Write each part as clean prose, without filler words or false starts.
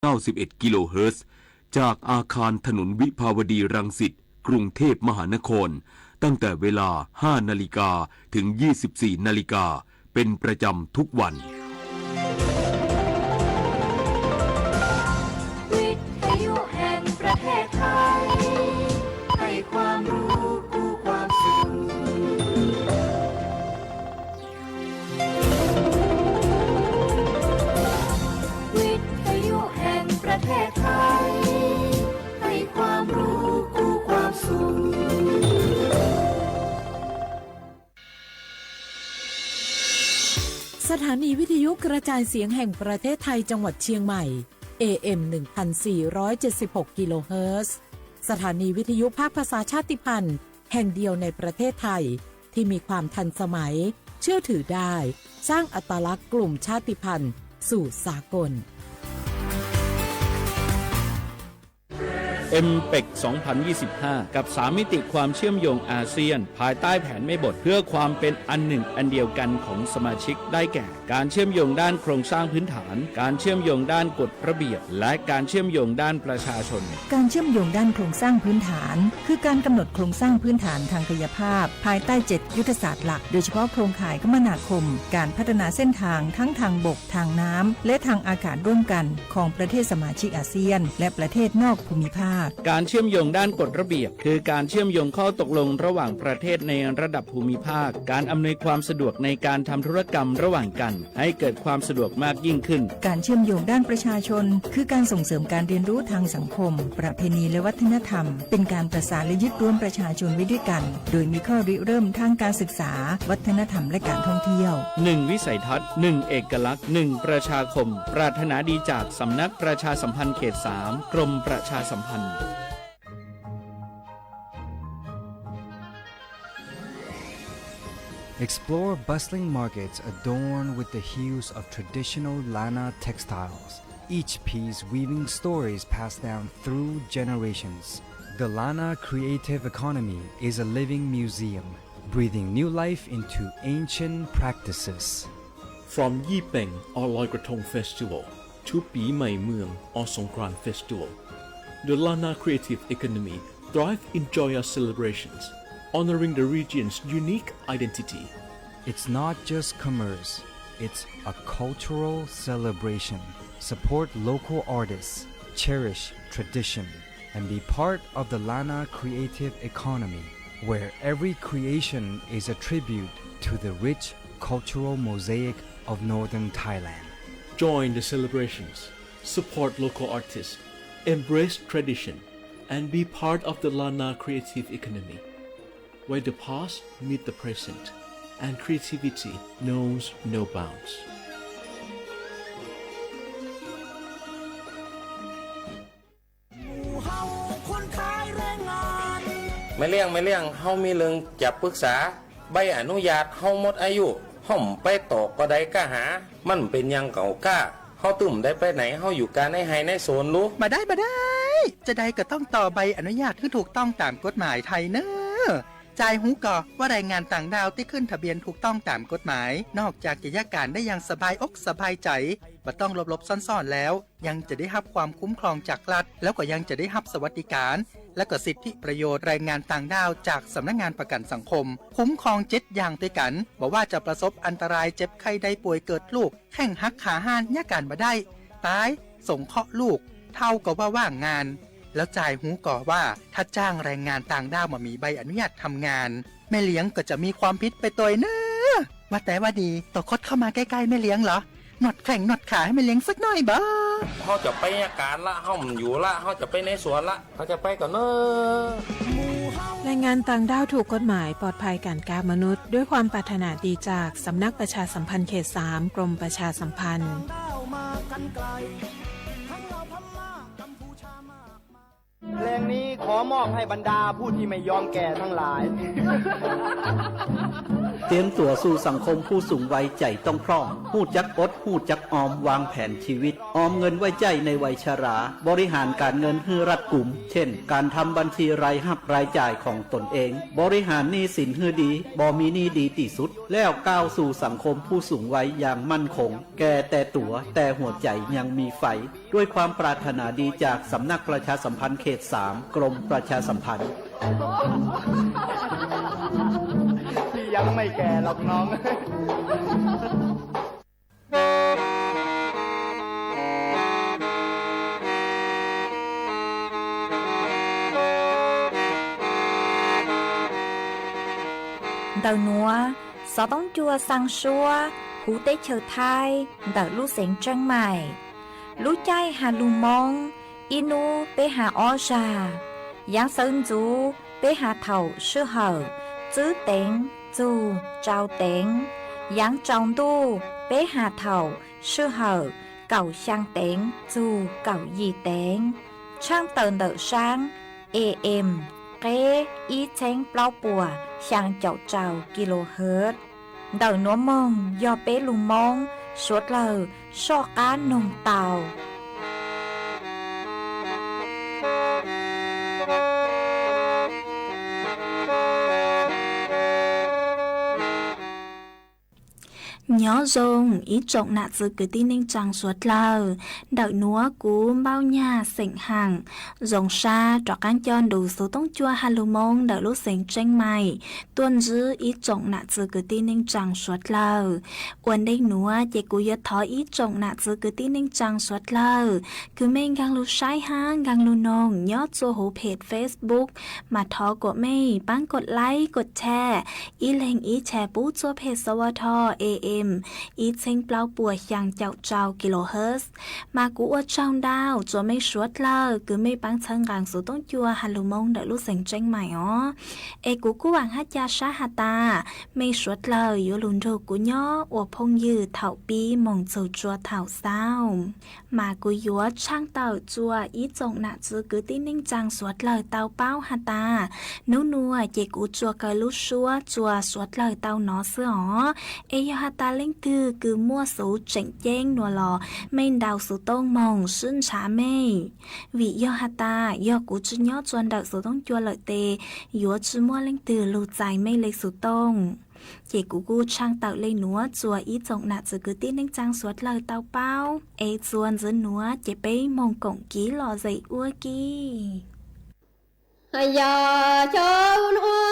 91 กิโลเฮิรตซ์จากอาคารถนนวิภาวดีรังสิตกรุงเทพมหานครตั้งแต่เวลา 5 นาฬิกาถึง 24 นาฬิกาเป็นประจำทุกวันวิทยุแห่งประเทศไทยให้ความรู้คู่ความสุขวิทยุแห่งประเทศไทยให้ความรู้คู่ความสุขสถานีวิทยุกระจายเสียงแห่งประเทศไทยจังหวัดเชียงใหม่ AM 1476 กิโลเฮิรตซ์สถานีวิทยุภาคภาษาชาติพันธุ์แห่งเดียวในประเทศไทยที่มีความทันสมัยเชื่อถือได้สร้างอัตลักษณ์กลุ่มชาติพันธุ์สู่สากลMPEC 2025 กับ3มิติความเชื่อมโยงอาเซียนภายใต้แผนแม่บทเพื่อความเป็นอันหนึ่งอันเดียวกันของสมาชิกได้แก่การเชื่อมโยงด้านโครงสร้างพื้นฐานการเชื่อมโยงด้านกฎระเบียบและการเชื่อมโยงด้านประชาชนการเชื่อมโยงด้านโครงสร้างพื้นฐานคือการกำหนดโครงสร้างพื้นฐานทางกายภาพภายใต้7ยุทธศาสตร์หลักโดยเฉพาะโครงข่ายคมนาคมการพัฒนาเส้นทางทั้งทางบกทางน้ำและทางอากาศร่วมกันของประเทศสมาชิกอาเซียนและประเทศนอกภูมิภาคการเชื่อมโยงด้านกฎระเบียบคือการเชื่อมโยงข้อตกลงระหว่างประเทศในระดับภูมิภาคการอำนวยความสะดวกในการทำธุรกรรมระหว่างกันให้เกิดความสะดวกมากยิ่งขึ้นการเชื่อมโยงด้านประชาชนคือการส่งเสริมการเรียนรู้ทางสังคมประเพณีและวัฒนธรรมเป็นการประสานและยึดร่วมประชาชนไว้ด้วยกันโดยมีข้อริเริ่มทางการศึกษาวัฒนธรรมและการท่องเที่ยว1วิสัยทัศน์1เอกลักษณ์1ประชาคมปรารถนาดีจากสำนักประชาสัมพันธ์เขต3กรมประชาสัมพันธ์ Explore bustling markets adorned with the hues of traditional Lana textiles, each piece weaving stories passed down through generations. The Lana creative economy is a living museum, breathing new life into ancient practices. From Yipeng or Loi Krathong Festival to Pi Mai Mueang or Songkran Festival, the Lana creative economy thrives in joyous celebrations, honoring the region's unique identity. It's not just commerce, it's a cultural celebration. Support local artists, cherish tradition, and be part of the Lana creative economy, where every creation is a tribute to the rich cultural mosaic of northern Thailand. Join the celebrations, support local artists, embrace tradition, and be part of the Lana creative economy, where the past meet the present and creativity knows no bounds. ไม่เลี่ยงเฮามีเรื่องจะปรึกษาใบอนุญาตเฮาหมดอายุห่มไปตอกก็ได้ก็หามันเป็นยังเก่าก้าเฮาตุ่มได้ไปไหนเฮาอยู่การในไฮในโซนรู้มาได้จะได้ก็ต้องต่อใบอนุญาตที่ถูกต้องตามกฎหมายไทยเนอะจ่ายหูก่อว่าแรงงานต่างดาวที่ขึ้นทะเบียนถูกต้องตามกฎหมายนอกจากจะยากการได้อย่างสบายอกสบายใจบ่ต้องลบซ่อนๆแล้วยังจะได้รับความคุ้มครองจากรัฐแล้วก็ยังจะได้รับสวัสดิการและก็สิทธิประโยชน์แรงงานต่างดาวจากสำนักงานประกันสังคมคุ้มครอง7อย่างด้วยกันบอกว่าจะประสบอันตรายเจ็บไข้ได้ป่วยเกิดลูกแข้งหักขาห้านยากการบ่ได้ตายส่งเคราะห์ลูกเท่ากับว่าว่างงานแล้วจ่ายหูก่อว่าถ้าจ้างแรงงานต่างด้าวมามีใบอนุญาตทำงานแม่เลี้ยงก็จะมีความผิดไปตัวเนอะว่าแต่ว่าดีต่อคดเข้ามาใกล้ๆแม่เลี้ยงเหรอหนวดแข่งหนวดขาให้แม่เลี้ยงสักหน่อยบ้าเขาจะไปอาการละเขาอยู่ละเขาจะไปในสวนละเขาจะไปก่อนเนอะแรงงานต่างด้าวถูกกฎหมายปลอดภัยการค้ามนุษย์ด้วยความปรารถนาดีจากสำนักประชาสัมพันธ์เขต3กรมประชาสัมพันธ์เพลงนี้ขอมอบให้บรรดาผู้ที่ไม่ยอมแก่ทั้งหลาย เตรียมตัวสู่สังคมผู้สูงวัยใจต้องพร้อมหู้จักอดหู้จักออมวางแผนชีวิตออมเงินไว้ใจในวัยชราบริหารการเงินให้รัดกุมเช่นการทำบัญชีรายรับรายจ่ายของตนเองบริหารหนี้สินให้ดีบ่มีหนี้ดีที่สุดแล้วก้าวสู่สังคมผู้สูงวัยอย่างมั่นคงแก่แต่ตัวแต่หัวใจยังมีไฟด้วยความปรารถนาดีจากสำนักประชาสัมพันธ์เขต 3 กรมประชาสัมพันธ์ พี่ยังไม่แก่หรอกน้อง Đầu núa, gió bóng chua sang xua, hú tế chờ thai, đợi lũ xén trăng mải. Lũ chay hà lù mong, inu bế hà o già. Giáng sơn chú, bế hà thầu sư hở, chữ tên, chú, trao tên. Giáng trong tu, bế hà thầu, sư hở, cầu sang tên, chú, cầu gì tên. Trang tờn đợi sang, AM. Kế ý chén bao bùa sang chậu trào kHz. Đầu nó mong do bé lù mong suốt lờ so cá nồng tàu. Nhớ dùng ý trọng nạ dự cứ tin ninh chẳng suốt lờ. Đợi núa cú bao nhà sỉnh hàng. Dùng xa trọ cán chôn đủ số tông chua hà lù mông đợi lúc sỉnh tranh mày. Tuân dư ý trọng nạ dự cứ tin ninh chẳng suốt lờ. Quần đây núa chế cú yết thói ý trọng nạ dự cứ tin ninh chẳng suốt lờ. Cứ mình gang lù sai ha gang lù nông nhớ cho hữu page Facebook. Mà thó của mày bánกดไลค์กดแชร์อีเล็งอีแชร์ปู้จัวเพจสวท AM ý chênh bao bùa chẳng chào trào kHz mà cú ở trong đào cho mấy suốt lờ cứ mấy bán thân gàng số tông chua hà lù mông đợi lúc sành tranh mày ó ê cú hoàng hát cha sát hà ta mấy suốt lờ yếu lùn rô cú nhó ổ phong dư thảo bí mong dầu chua thảo sao mà cú yếu trang tàu chua ý trọng nạ chứ cứ tin ninh chàng suốt lờ tao bao hà ta nấu nua chê cú chua cờ lúc xua chua suốt lờ tao nó xưa ó ê yếu hà ta lên tư cứ mua số chỉnh chén nùa lò mình đào số tông mong xuyên trả mê vì do hà ta do cú chứ nhớ chuan đợi số tông chua lợi tê yếu chứ mua lên từ lù dài mê lấy số tông chỉ cú trang tạo lên núa chùa ý trọng nạ chứ cứ tin nên trang suốt lời tao bao ê chuan dẫn núa chỉ bế mong cổng ký lò dậy ua kì giờ cho núa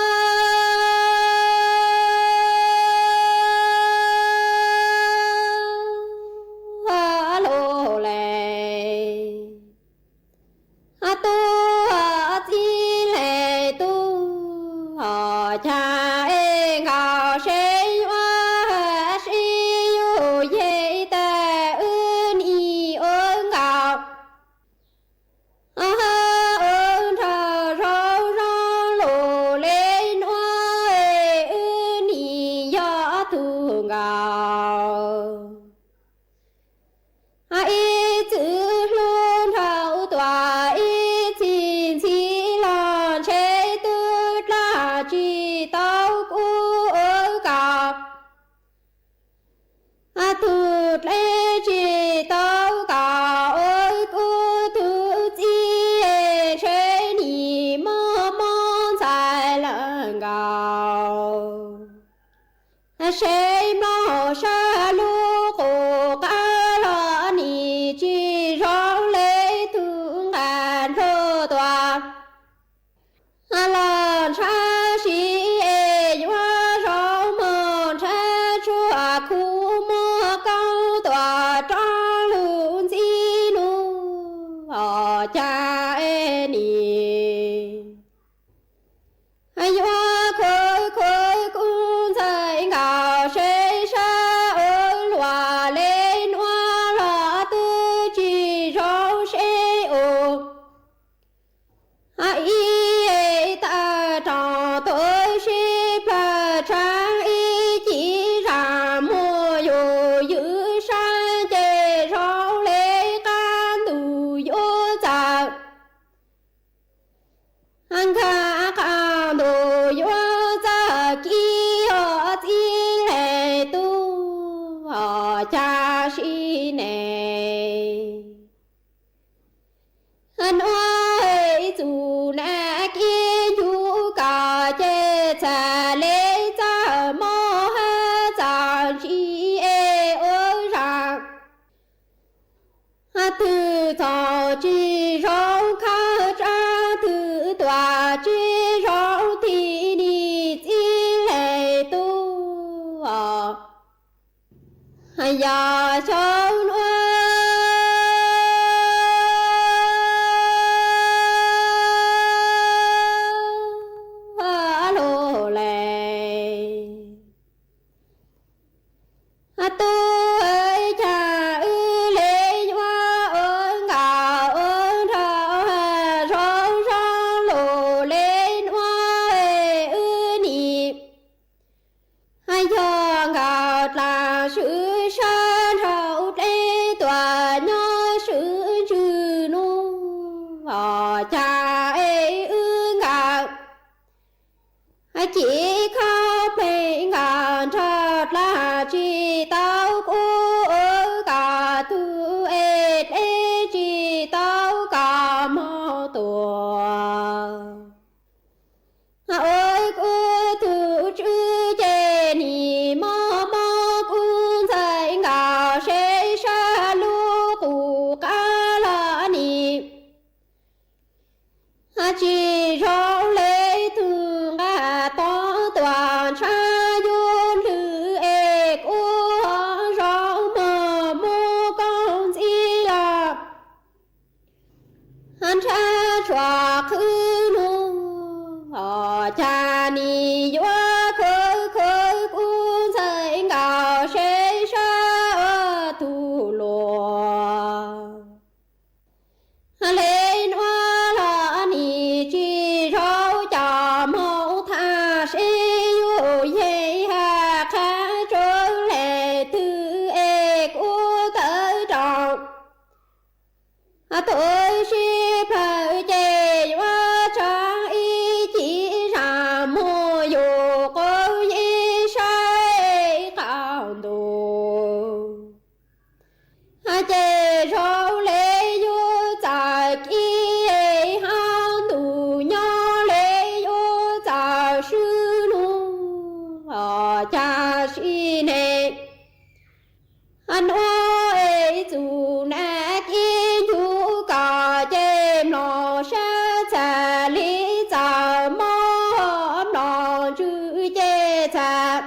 anh ơi dù na kia dù cả chế cha lê cha mô ha cha chi e ơ rằng thứ thọ chi rau khá ra thứ tòa chi rau thì đi chi lệ tu ya cho chỉ khóc mê ngàn thật là chỉ tao cô ở cả thu ết ê chỉ tao cả mô tùa ôi cô thu chữ chê nì mô mô cung dạy ngà xê xa lũ cụ cá lạ nì chỉ rau lê thương to toàn xa dôn lư ê cô rau mờ mô con gì là hắn xa chòa khứ nô cha ni dõa khơi khơi cung dạy ngào xê xa thu lùa lên hoa là ni chi rau chà mẫu tha xê yu ye ha khá trôi lệ thư ê của tới trọng tôi xí phơi chê hoa cha y chỉ ra mô yu cô y sai cao đồ chê rau lê yu tại kia hang tù nhỏ lê yu tại sư nu cha si nè anh ơi dù na kia dù cả chêm lo sa cha lý cha mò lo chữ chê cha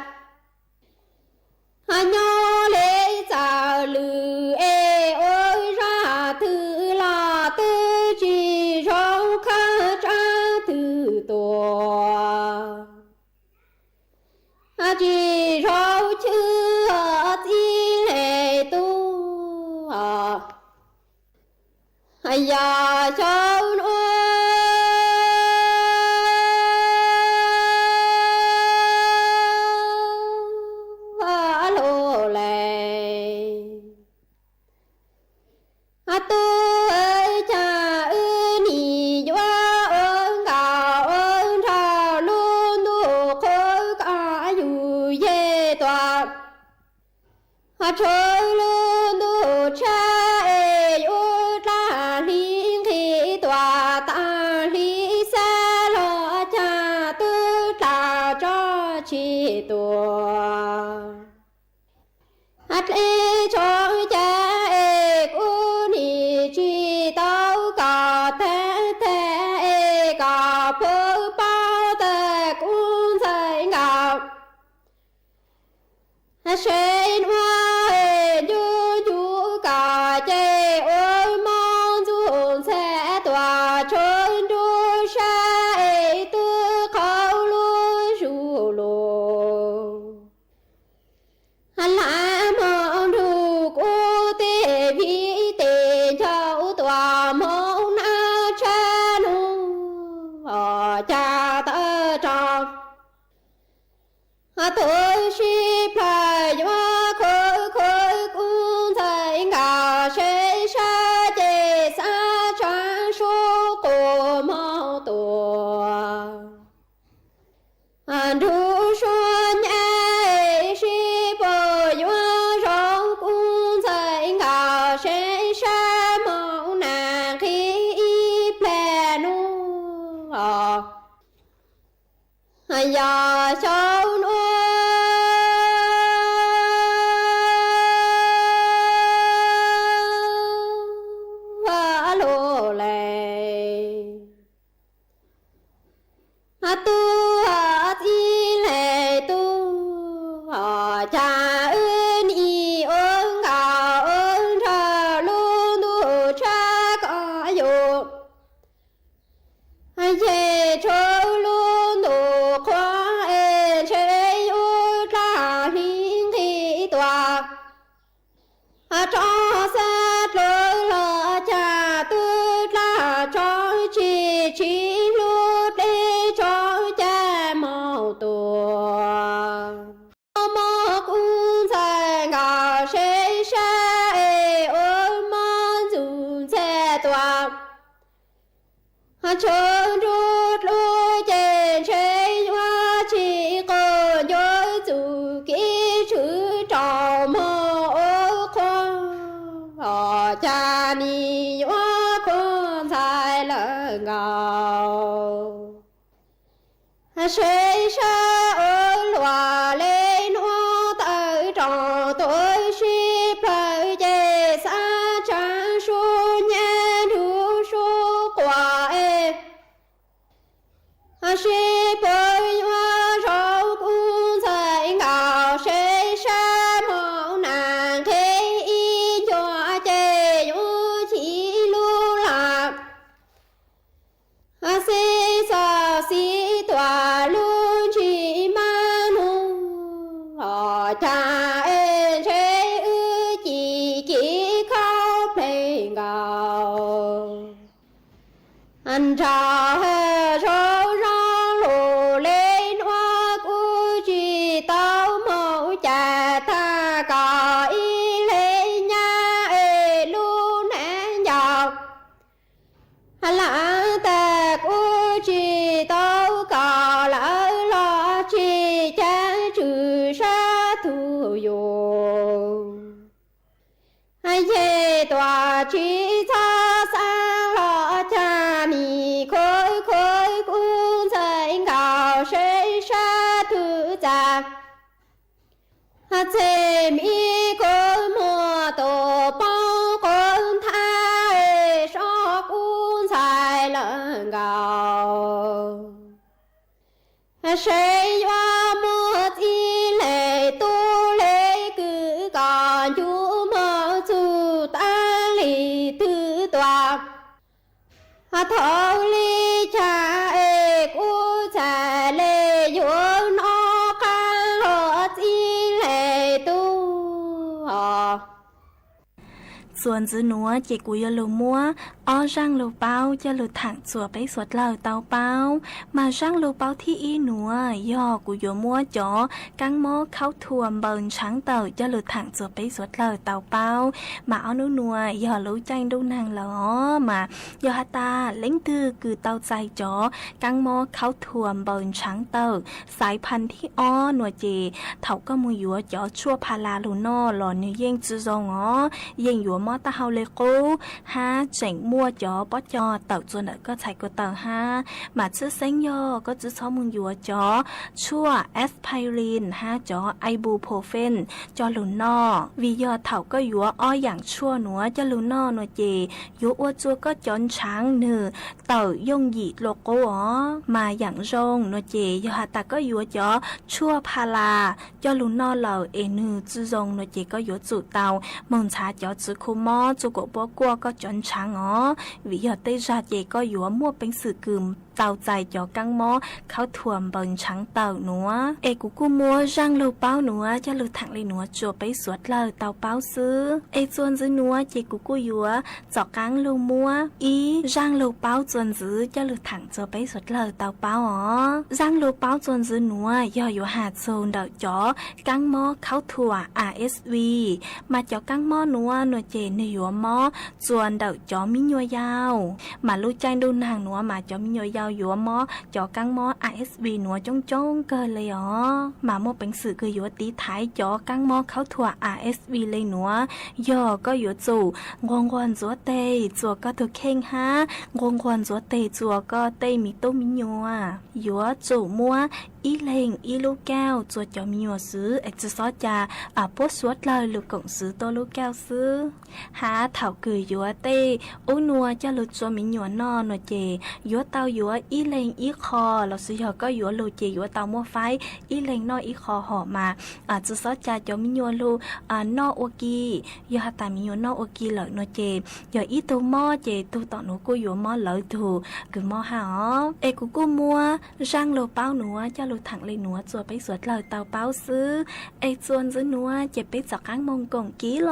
nhỏ lê cha lư ê ôi ra thư là tư chỉ rau khá ra thư tòa chỉ rau chữ chi lệ tu ya cho lô lệ tu ơi cha ư nì doa ơn gạo ơn thảo luôn đủ khối cả dù dê tòa trôi luôn đủ cha ê ưu ta liên thị tòa ta lý xa lo cha tư ta cho chi tòa lê cho cha ê cu nì chi tao cả thế thế ê cả phơ bao tê cũng thấy ngạo xuyên hoa ê du du cả chê ôi mong dùn sẽ tòa trơn đu xa ê tư khâu lưu ru lô lạ mong đủ cô tê vi tê châu tòa mong na cha nu cha tơ tròn tôi xí phải hoa khơi khơi cũng thấy ngà xê xa chê xa trang số cổ mong tùa đủ xuân nhé xí bồi hoa rong cũng thấy ngà xê xa mong nàng khi giờ sâu nuôi lô lệ tu y lệ tu cha ơn y ơn gạo ơn thờ luôn tu cha có dụng về trôi luôn đủ khoa chế u ra hình thị tòa cho sát lối lỡ cha tư là cho chỉ lút để cho cha màu tùa mơ cũng dài ngào sẽ xa ôi mơ dù xe tòa trơn rút lối trên chế hoa chỉ còn nhớ dù kỹ chữ trò mơ ô khoa cha ni hoa con dài lỡ ngào sẽ xa ôi lòa lên hoa tới trò tôi ship lời về xa trang su nhà đủ su quả sẽ bơi hoa rau cũng dậy ngào sẽ xa mẫu nàng thế y cho chê yu chỉ lưu lạc sẽ xa xí tòa luôn chỉ ma nụ cha sẽ ư chỉ kỹ khóc lệ ngào anh cha hề rau rau lù lên hoa cu chỉ tao mẫu cha tha cả y lệ nha lu nén dọc là ta cu chỉ tao cả lỡ lo chỉ cha trừ sa thu yo về tòa chỉ xa xa lo cha mi khối khối cũng dậy ngào sẽ xa thứ già chế mi có mùa tổ bao con thai so cũng dài lỡ ngào sẽ hoa mùa chi lệ tu lệ cứ còn chú mơ chú ta lì tư tòa thấu ly cha cu cha lệ yo nó ca lo chi lệ tu ส่วนจื้อหนัวเจกุยลูมัวอ้อร่างลูเป้าจะลูถังจัวไปสวดเหล่าเตาเป้ามาร่างลูเป้าที่อีหนัวย่อกุยมัวจ๋อกังหม้อเข้าท่วมเบิ่งช้างเต่าจะลูถังจัวไปสวดเหล่าเตาเป้ามาเอาหนัวย่อรู้ใจดูนางหลอมาย่อฮัตตาเล้งตือคือเตาใจจ๋อกังหม้อเข้าท่วมเบิ่งช้างเต่าสายพันธุ์ที่อ้อหนัวเจเถาก็มือยัวจ๋อชั่วพาลาลูนอหล่อเนื้อเย่งจื้อจงอ๋อเย่งยัวมอตาเฮาเลโก้ฮาเจ๋งมัวจ๋อป๊อจอเต่าจวนก็ใช้ก็เต่าฮามาชื่อเซ็งย่อก็จื้อซ้อมึงยัวจ๋อชั่วแอสไพรินฮาจ๋อไอบูโพเฟนจอลูนอวิยอเถาก็ยัวอ้ออย่างชั่วหนัวจะลูนอหนัวเจยัวอ้วจัวก็จอนช้างเนื้อเต่ายงหยีโลโก้อ๋อมาอย่างรงหนัวเจยอฮาตาก็ยัวจ๋อชั่วพาลาจอลูนอเหล่าเอนือจื้อรงหนัวเจก็ยัวจุเต่ามงชาจ๋อจื้อคุมอจูกบัวกัวก็จอนช้างอ๋อวิยอเตจาเจก็ยัวมั่วเป็นสื่อกึมเต่าใจจ่อกังมอเขาถ่วมเบิ่งช้างเต่าหนัวเอกูกูมัวร่างลูเป้าหนัวจะลูถังเลยหนัวจัวไปสวดเลยเต่าเป้าซื้อเอจวนซื้อหนัวเจกูกูยัวจ่อกังลูมัวอีร่างลูเป้าจวนซื้อจะลูถังจัวไปสวดเลยเต่าเป้าอ๋อร่างลูเป้าจวนซื้อหนัวย่ออยู่หาดโซนเดาจ่อกังมอเขาถ่ว RSV มาจ่อกังมอหนัวหนัวเจเนยัวมอจวนเดาจ่อมิญัวยาวมาลูใจดูนางหนัวมาจ่อมิญัวยาวยัวมอจ่อกังมอ RSV หนัวจ้องเกินเลยอ๋อมาโมเป็นสื่อคือยัวตีท้ายจ่อกังมอเขาถ่ว RSV เลยหนัวย่อก็ยัวจู่งงวนจัวเตยจัวก็ถูกเข่งฮะงงวนจัวเตยจัวก็เตยมีตุ้มมิญัวยัวจู่มัว อีเลงอีลูกแก้วจวดจะมีหัวซื้อเอกจะซอจาปวดสวดเลยลูกกงซื้อตัวลูกแก้วซื้อหาเถากือยัวเต้โอ้นัวจะลูกจวมีหัวนอนนัวเจยัวเตายัวอีเลงอีคอเราซื้อก็ยัวลูเจยัวเตามัวไฟอีเลงนออีคอห่อมาจะซอจาจะมีหัวลูนอโอกียัวหาตามีหัวนอโอกีเลยนัวเจยัวอีตัวหม้อเจตัวต่อหนูกูยัวหม้อเลยถูคือหม้อหาเอกูมัวร่างโลเป้าหนัวจะลูถังเลยหนัวจัวไปสวดเลยเตาเป้าซื้อไอจวนซื้อหนัวเจ็บไปจากข้างมงกงกี้ล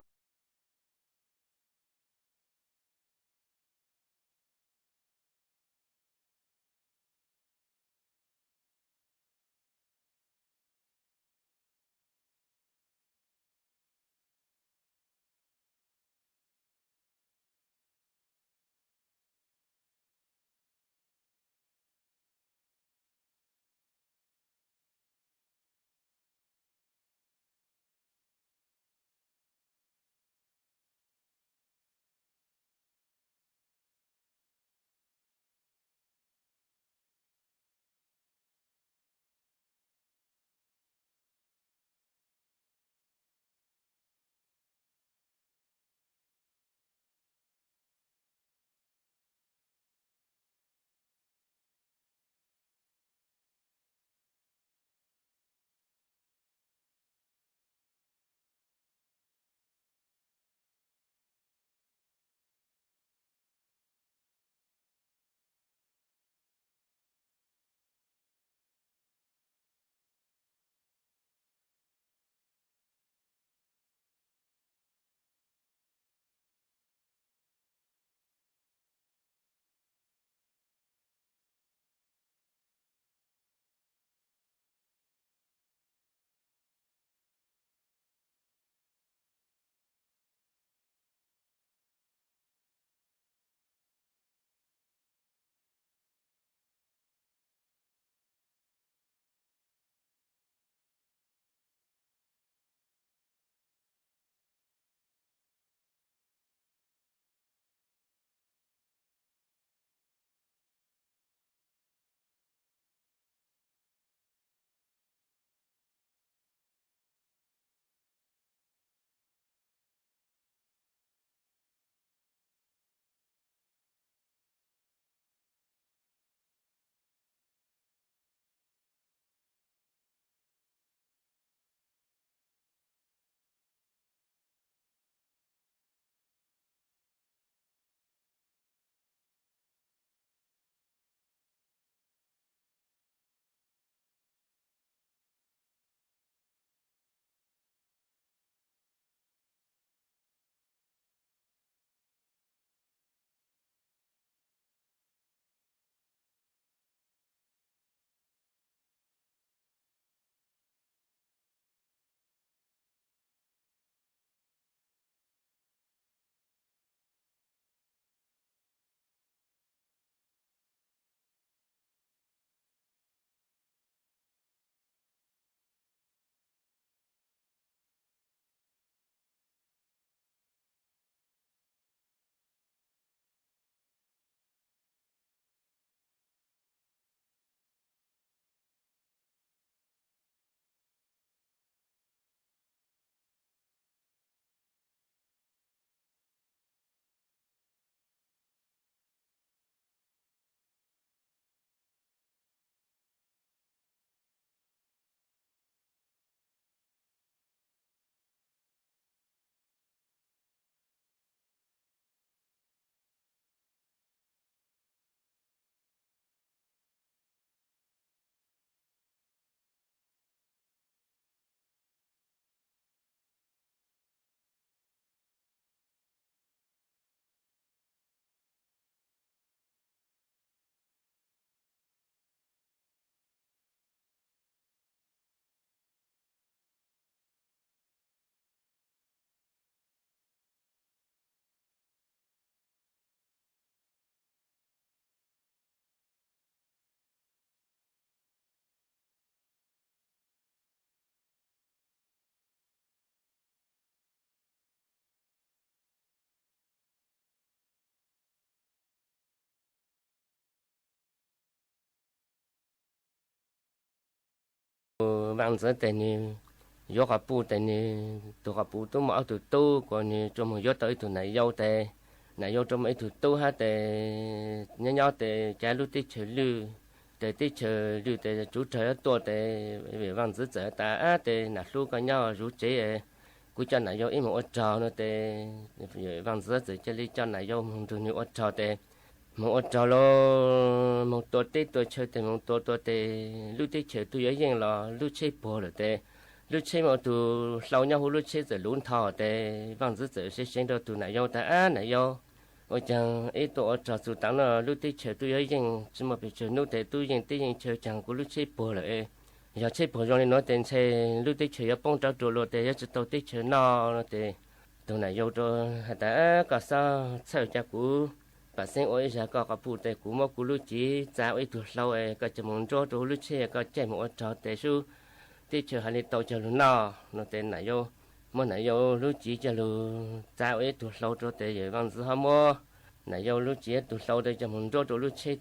vàng giữa tên này vô gặp bù tên này tụ gặp bù tụ mở tụ tu còn này trong một vô tới tụ này vô tệ này vô trong mấy tụ tu ha tệ nhau tệ trái lúc tí chơi lư tệ tí chơi lư tệ chú chơi to tệ về vàng giữa giờ ta tệ nạt lu cái nhau rú chế cú cho này vô ít một trò nữa tệ về vàng giữa giờ chơi đi cho này vô một tụ nhiều trò tệ một trò lo một tổ tết tôi chơi thì một tổ tê lúc tết chơi tôi ấy là lúc chơi bò rồi tê lúc chơi mà tụ lâu nhau lúc chơi rồi luôn thò tê vàng rất rồi sẽ xem đâu tụ này vô ta này vô ôi chẳng ấy tổ trò tụ tao là lúc tết chơi tôi ấy chỉ mà bị chơi lúc tết tôi tết chơi chẳng có lúc chơi bò rồi giờ chơi bò rồi nói tên chơi lúc tết chơi bông trâu tụ rồi tê giờ tổ tết chơi no tê tụ này vô rồi ta có sao sao cha cũ bà sinh ôi giờ có phụ tệ cũ mà cũ lúc chỉ giá ấy tuổi lâu ấy có chỉ muốn cho đồ lúc chơi có chạy một trò tệ su thì chờ hai tàu chờ lúc nào nó tên này vô mà này vô lúc chỉ chờ lúc giá ấy tuổi lâu cho tệ vậy bằng gì hả mua này vô lúc chỉ tuổi lâu để cho muốn cho đồ lúc chơi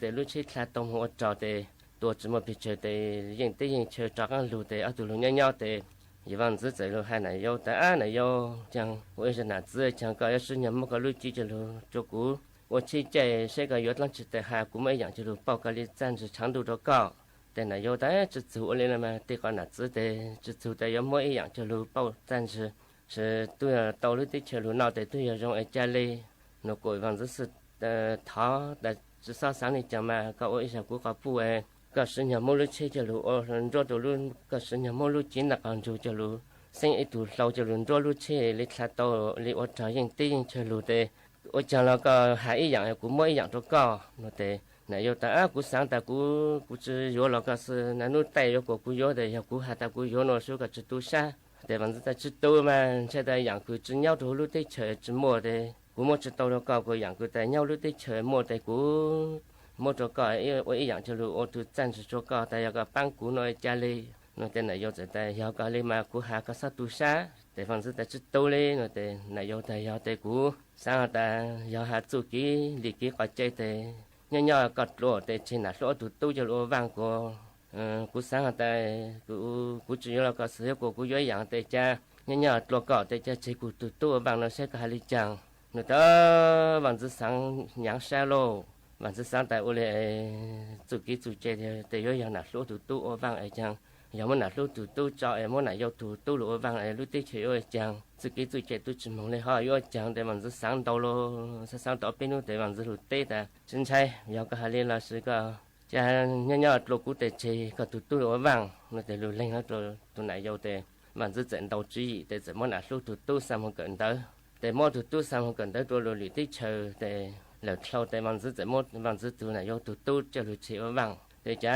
là tàu một trò tệ tuổi chỉ một bị chờ tệ hiện chờ trò ăn lù tệ ở tuổi lúc nhau tệ vậy bằng gì vậy lúc hai này vô ta này vô chẳng ôi giờ nãy giờ chẳng có ai sinh nhầm mà có lúc chỉ chờ lúc cho cũ我去在这个月亮吃的还古没养，就是报告的暂时长度都高，但那有的只做了了嘛，这个那子的只做的要么一样，就是报暂时是对啊，到了的车路闹的对啊，用爱家里，那过房子是他的至少上里讲嘛，搞我一下过个不哎，个十年没路车就路，人做的路个十年没路进那帮助就路，生一度老就路做路车，你看到你我找人对应车路的。我讲了个还一样，古没一样都高，那对，那有的古上的古只有那个是那路带有古有的，有古还的古有那时个只多啥，对方是在只多嘛，现在养古只鸟头路的车只摸的，古摸只到了高个养古在鸟路的车摸的古摸着高，因为我一样就是我都暂时做高，但有个帮古那家里，那对那有在有个里嘛古还个啥多啥。对方是在只多嘞，那对那有的有的股，上的有下做几里几个这的，鸟个落的去那落都就落万个，股上的股只有那个是股有样的家，鸟落个的家这股都万那些个还里讲，那的万子上养山咯，万子上的我嘞做几做这的有样那落都万哎讲。giờ muốn là lúc tụi cho em muốn là yêu tụi lúa vàng em lúc tết chơi ơi chàng tự kỷ tụi trẻ tụi chỉ mong lấy họ ơi chàng để bằng rất sáng đầu lo sáng đầu bênนู้để bằng rất lụt tết à chính xác giờ cái hai là sự cái cha nhỏ lúa cũ để chơi cái tụi lúa vàng nó để lúa lên hết rồi tụi này yêu để bằng rất trận đầu chỉ để chỉ muốn là lúc tụi sao mà cần tới để mua tụi sao mà cần tới tụi lúa lụt tết chơi để là sau để bằng rất muốn bằng rất tụi này yêu tụi cho lúa chơi vàng để cha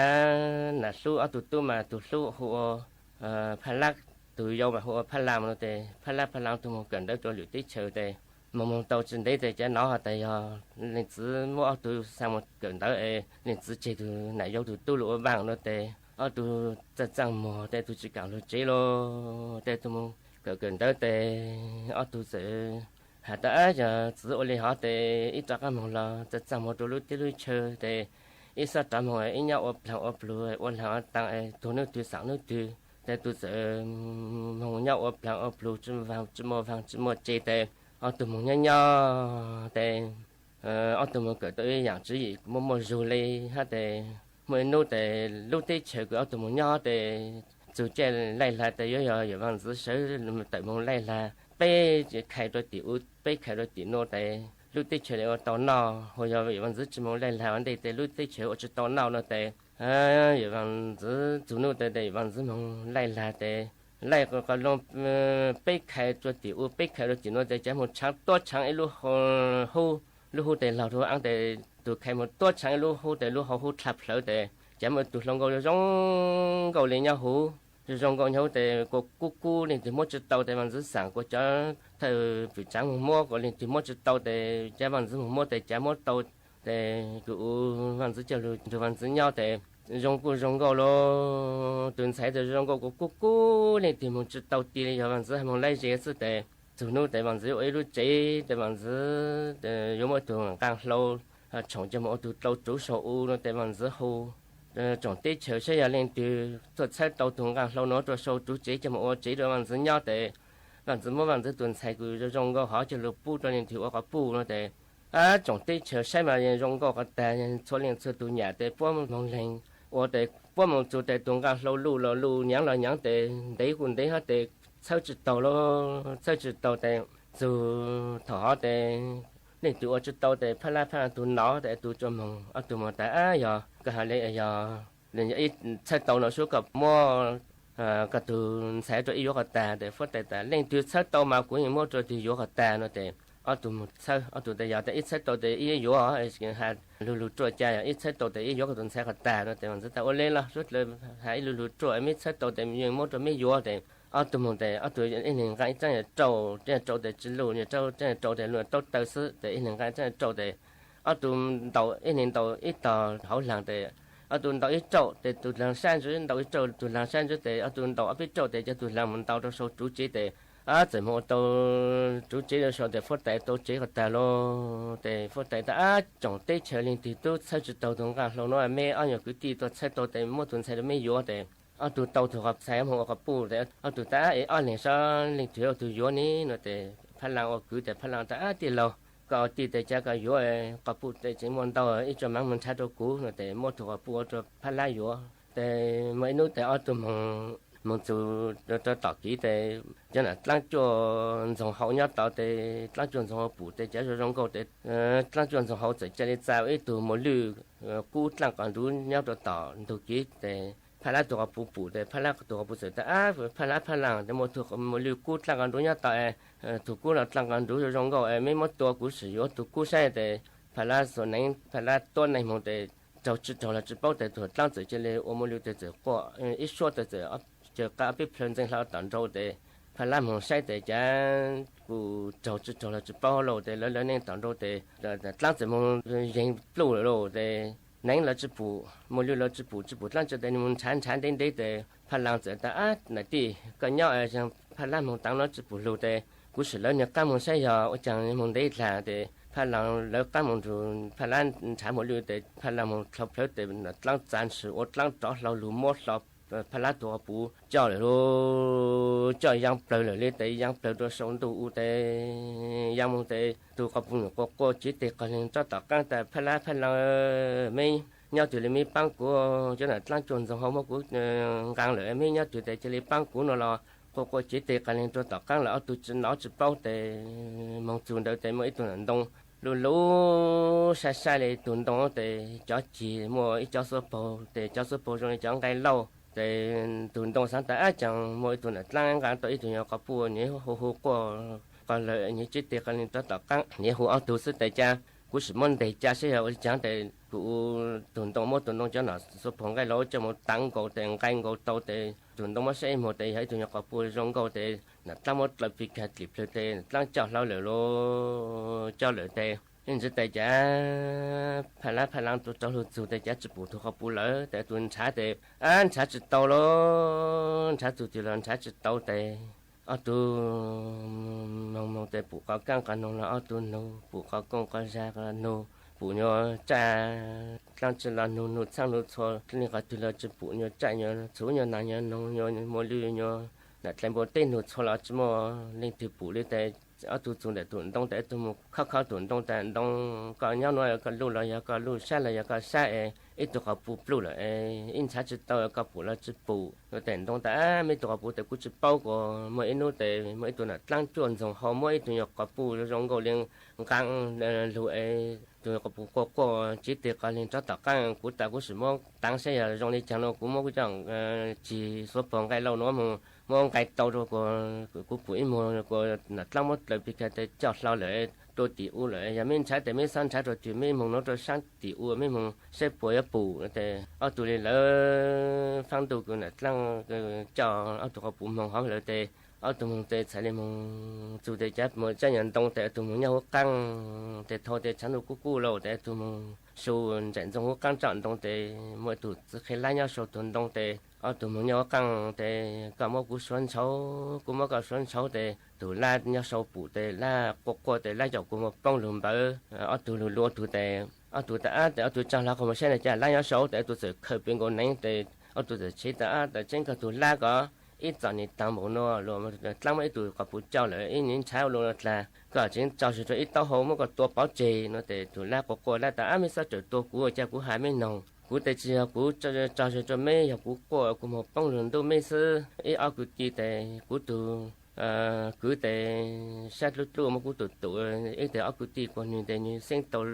là số ở tụi mà tụi số họ phá lắc tụi dâu mà họ phá làm nó để phá làm tụi một cần đó cho liệu tích chờ để mà tàu trên đấy để cha nó họ tại nên chỉ mua tụi sang một cần đó nên chỉ chơi tụi này dâu tụi lúa vàng nó để ở tụi chẳng mò để tụi chỉ cảm được chế lo để tụi một cần đó để ở tụi sẽ hạt đã giờ chỉ ở đây họ để ít chắc cái mong là chẳng mò tụi lúa chơi để ít sao tạm hồi ít nhau ốp lúa ôn hàng tăng ấy thu nước tươi sáng nước tươi để tôi sẽ mong nhau ốp lúa chim vàng chim mò chê để ở tụi mong nhau để ở tụi mong cởi tới dạng chữ gì mò dù lê ha để mới nô để lúc tết chơi của ở tụi mong nhau để dù chơi lại là để giờ vàng giữ sớ tại mong lại là bé khai đôi tiểu nô để lúc tết chơi ở tàu nào hồi giờ vậy bạn giữ chỉ muốn lên làm để lúc tết chơi ở chỗ tàu nào nó để vậy bạn giữ chủ nô để bạn giữ muốn lên là để lại có long bé khai cho tiểu bé khai cho tiểu nó để chỉ một tháng to tháng ấy lúc hồ để làm thôi ăn để tụi khai một to tháng lúc hồ để lúc hồ thập lỡ để chỉ một tụi long cầu giống cầu lên nhau hồ trong con nhau để có cu nên thì mỗi chiếc tàu để bằng giữ sản của cháu thời bị trắng mua có nên thì mỗi chiếc tàu để cháu bằng giữ mua để cháu mỗi tàu để cứ bằng giữ chờ rồi bằng giữ nhau để trong cầu lo tuần sai để trong cầu có cu nên thì một chiếc tàu thì giờ bằng giữ hay một lấy gì sự để chủ nô để bằng giữ ấy lúc chế để bằng giữ để dùng mỗi tuần càng lâu chọn cho mỗi tàu chủ số u nó để bằng giữ hồ chọn tết chờ sẽ lên từ tuần sau đầu tuần càng lâu nó rồi sau chú chế cho một chế rồi bằng dẫn nhau để bằng dẫn mỗi bằng dẫn tuần sai cứ trong cái họ cho lục bu cho nên thiếu cái bu nó để chọn tết chờ sẽ mà trong cái tài số lượng số tu nhà để bố mong lên ở để bố mong chủ để tuần càng lâu lù nhắn để quân để hết để sau chỉ tàu để dù thọ để nên tụi ở tàu để phát la tụi nó để tụi cho mong ở tụi mà tại giờ cái hàng này giờ nên ít sai tàu nó số gặp mua cái tụi sẽ cho yếu cái tà để phát tài lên tụi sai tàu mà của những mua cho thì yếu cái tà nó để ở tụi một sai ở tụi để giờ để ít sai tàu để yếu yếu ở cái hàng lù trôi chạy ít sai tàu để yếu cái tụi sai cái tà nó để mình sẽ tàu lên là rất là hãy lù trôi ít sai tàu để những mua cho mấy yếu để ở tụi mình để ở tụi anh những cái chân là trâu để chỉ lù như trâu để luôn trâu tàu sư để những cái chân là trâu để ở tụi tàu anh những tàu ít tàu hậu làng để ở tụi tàu ít trâu để tụi làng sang rồi tàu ít trâu tụi làng sang rồi để ở tụi tàu ít trâu để cho tụi làng mình tàu đó số chủ chế để chỉ một tàu chủ chế là số để phát tài tàu chế cái tài lo để phát tài ta chọn tết chờ lên thì tôi sai chụp tàu同噶，老nói咩anh nhớ cứ đi tàu sai tàu để mua tuần sai để mấy yếu để ở tụi tàu thuộc hợp sai không hợp bu để ở tụi ta ở liền sao liền thiếu tụi yếu ní nó để phát lang ở cứ để phát lang ta đi lâu có đi để cho cái yếu hợp bu để chỉ muốn tàu ít cho mang mình thay đồ cũ nó để mua thuộc hợp bu cho phát lang yếu để mấy nước để ở tụi mình chú cho tàu kỹ để cho nên tăng cho dòng hậu nhất tàu để tăng cho dòng hậu bù để cho dòng cầu để tăng cho dòng hậu để cho nên sao ít tụi một lư cũ tăng còn đủ nhau cho tàu tàu kỹ để phát lá tụi bù để phát lá tụi bù sẽ phát lá để một thuộc một lư cũ tăng còn đủ nhau tàu tụi cũ là tăng còn đủ cho dòng cầu mấy một tụi cũ sử dụng tụi cũ sai để phát lá số này phát lá tốt này một để cho là chỉ bảo để tụi tăng chỉ cho nên một lư để qua ít số để cho cả biết phần dân lao tận rồi để phải làm một sai để cho cụ cho là chỉ bao lâu để lớn lên tận rồi để làm gì mà dân lâu rồi để nãy là chỉ phụ một lưu là chỉ phụ làm cho để mình chán đến đấy để phải làm gì ta này đi cái nhau rằng phải làm một tăng nó chỉ phụ lâu để cụ xử lớn nhất cả một sai giờ ở chẳng một đấy là để phải làm lớn cả một rồi phải làm chán một lưu để phải làm một thập lớn để làm chán sự ở làm đó là lù mót là phát lá tụi bù cho lại luôn cho yang pleu lại lên tới yang pleu cho sống tụi để yang mong để tụi các bù có chỉ để còn cho tất cả tại phát lá mấy nhau tụi mấy băng của cho nên tăng chuẩn dòng hậu của càng lại mấy nhau tụi để cho lấy băng của nó là có chỉ để còn cho tất cả là tụi nó chỉ bao để mong chuẩn để mấy tụi hành động lú sai lại tụi đó để cho chỉ mua ít cho số bộ rồi cho cái lâu để tuần đông sáng tại chẳng mỗi tuần là lang cả tới tuần nhỏ có bùa nhé hồ còn lợi như chết tiệt còn cho tất cả nhé hồ ăn tu sức tại cha của sự môn để cha sẽ ở chẳng để cụ tuần đông mỗi tuần đông cho nó số phong cái lối cho một tăng cổ tiền canh cổ tàu để tuần đông mới sẽ một để hay tuần nhỏ có bùa rong cổ để là tăng một lập việc hạt liệp lợi để tăng cho lâu lợi lô cho lợi để nên chỉ tại cha phải làm tụi cháu tụi tại cha chỉ bù thuộc học bù lỡ tại tụi cha để anh cha chỉ tàu lo cha tụi là cha chỉ tàu để ở tụi mong để bù cao căng cả nông là ở tụi nô bù cao công cao ra cả nô bù nhỏ cha đang chỉ là nô sang nô cho nên cả tụi là chỉ bù nhỏ cha nhỏ số nhỏ nặng nhỏ nông nhỏ mua lư nhỏ là làm bộ tên nô cho là chỉ mua lên từ bù lên tại ở tụi để tụi đông để tụi một khắc tụi đông để đông có nhau nói có lú là có lú sai là có sai ít tụi có bù lú là in sát chỉ tao có bù là chỉ bù rồi để đông để mấy tụi có bù để cũng chỉ bao của mấy nô để mấy tụi là tăng chuẩn dùng họ mấy tụi có bù trong cái liền càng lú tụi có bù chỉ để cái liền cho tất cả của ta của sự mong tăng sẽ là trong này chẳng nó cũng mong cái chẳng chỉ số phòng cái lâu nó mong cái tàu rồi của bụi mong của là tăng một lời bị cái cho lao lại tôi tỷ u lại nhà mình trái để mình sang trái rồi thì mình mong nó cho sang tỷ u mình mong sẽ bù để ở tụi này là phang tụi của là tăng cho ở tụi họ bù mong họ lại để ở tụi mình để xài mong tụi để chấp một trái nhận đông để tụi mình nhau căng để thôi để chán được cú lâu để tụi mình số trận trong căng chọn đông để mỗi tụi khi lại nhau số tuần đông để ở tụi mình nhau căng để có một cú xuân xấu cũng một cái xuân xấu để tụi la nhau sâu bù để la cột để la dọc của một bông lùm bờ ở tụi lúa tụi để ở tụi ta ở tụi chẳng là không sẽ là chả lại số để tụi sẽ khởi biến còn nén để ở tụi sẽ chỉ ta để trên cái tụi la có ít giờ này tăng bộ nó rồi mà tăng mấy tụi có bút trao lại ít những trái luôn là có trên trao sự cho ít tao hồ mới có tua bảo trì nó để tụi la có coi là ta mới sao trở tua của cha của hai mấy nòng của tại chỉ của trao sự cho mấy hoặc của cô của một bông rừng đâu mấy sư ít ở của chị tại của tụi cứ để sát lúc mà cũng tụi ít để ốc tí còn như để như sinh tàu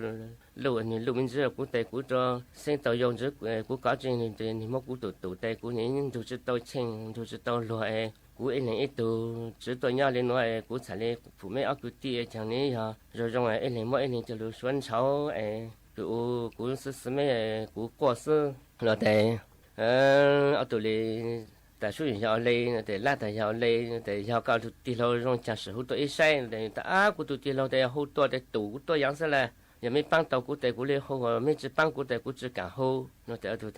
lưu như lưu minh giữa của tây của cho sinh tàu dùng trước của có trên thì mất của tụi tây của những tụi tàu chen tụi tàu loại của ấy này ít tụi chỉ tụi nhau lên nói của sản lên phụ mấy ốc tí chẳng này rồi trong ấy này mỗi này cho lưu xuân sáu của sư mấy của qua sư là để ở tụi tại số giờ lên để la tại giờ lên để giờ cao tụi ti lâu trong chẳng sử hữu tôi ít sai để ta của tụi ti lâu để hỗ tôi để tủ tôi giống sao là giờ mấy băng tàu của tụi của liên hỗ mấy chỉ băng của tụi của chỉ cả hỗ nó để tụi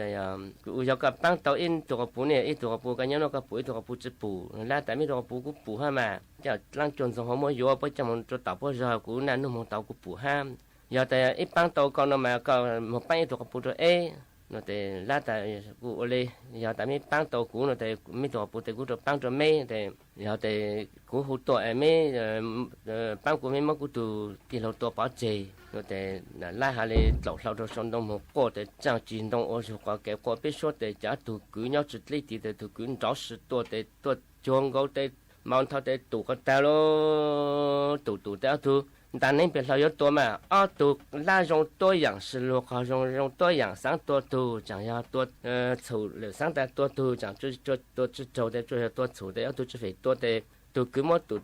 tụi giờ các băng tàu in tụi phụ này ít tụi phụ cái nhau nó các phụ tụi phụ chỉ phụ la tại mấy tụi phụ cũng phụ ha mà giờ lang chuẩn xong không mới vô bây giờ mình cho tàu bây giờ của nan nó một tàu của phụ ha giờ tại ít băng tàu còn nó mà còn một băng tụi phụ rồi nó để lá tại cụ lên giờ tại mấy băng tàu cũ nó để mấy tàu phụ để cụ cho băng cho mấy để giờ để cụ hỗ trợ mấy băng của mấy mốc cụ từ tiền lâu tàu bảo trì nó để lá hà lên lẩu lẩu cho xong đông một bộ để trang trí đông ở chỗ có cái có biết số để trả tụ cứ nhau trực lấy thì để tụ cứ rõ sự tua để tua chuông gấu để mong thao để tụ cái tao lo tụ để tụ但那边老有多嘛，都那种多样式路，好种多样上多都讲要多凑了上的多都讲就多走的就要多凑的，要多就会多的，都根本都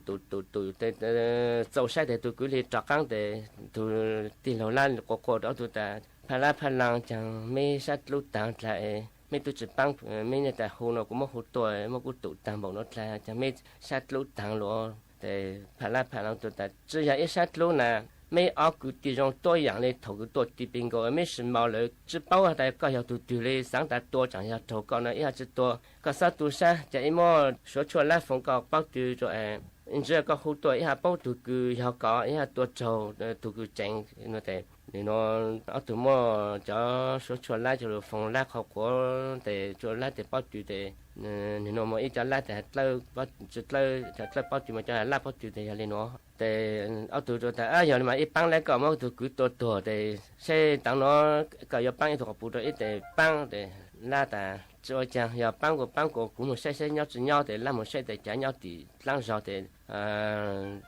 的走晒的都给你抓刚的，都地楼那个的都的，怕浪讲没啥路当来。mấy tôi chỉ băng mấy nhà tại hồ nó cũng mất hồ tuổi mất cũng tụ tạm bảo nó là chẳng mấy sát lũ tàng luôn để phải làm tụi ta chỉ là ít sát lũ nè mấy ở cứ tí trong tôi dạng này thầu cái tôi tí bình có mấy sự mạo lợi chỉ bao tại có hiệu tụi tụi lấy sáng tại tôi chẳng hiệu thầu còn là ít chỉ tôi có sao tụi sa chạy mua số chua lá phong có bao tụi rồi anh chỉ có hồ tuổi ít bao tụi cứ hiệu có ít tôi trầu tụi cứ chạy nó để nó ở tụi mua cho số chua lá cho phong lá học của để cho lá để bao tụi để nó mà ít cho lá để lâu bao chỉ lâu bao tụi mà cho lá bao tụi để lên nó để ở tụi rồi tại giờ mà ít băng lại có mà tụi cứ tổ để sẽ tặng nó có giờ băng tụi phụ rồi ít để băng để lá ta cho chẳng giờ băng của cũng một xe nhau để làm một xe để trả nhau thì lăng rồi để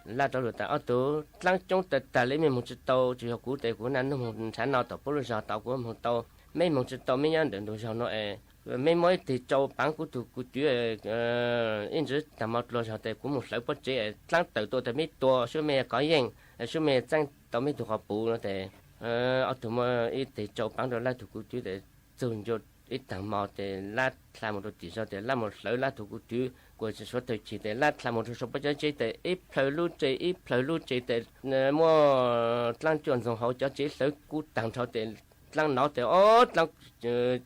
lá cho rồi tại ở tụi lăng trong tại lấy mình một chiếc tàu chỉ học cũ để của nó một sản nào tàu bố rồi tàu của một tàu mấy một chiếc tàu mấy nhân đến đồ sao nó mấy mỗi thì châu bán của tụi in chữ tầm một lô sao để của một số bất chế lăng tự tôi để mấy tua số mấy có yên số mấy trang tàu mấy tụi học bù nó để ở tụi mà ít thì châu bán rồi lá tụi của chú để dùng cho ít tặng mò để lát làm một tí sao để làm một số lát thuộc của chú của số thời chỉ để lát làm một số bất chế để ít phơi lưu chế để mua lăng chuẩn dùng hậu cho chế số cú tặng cho để lăng nó để lăng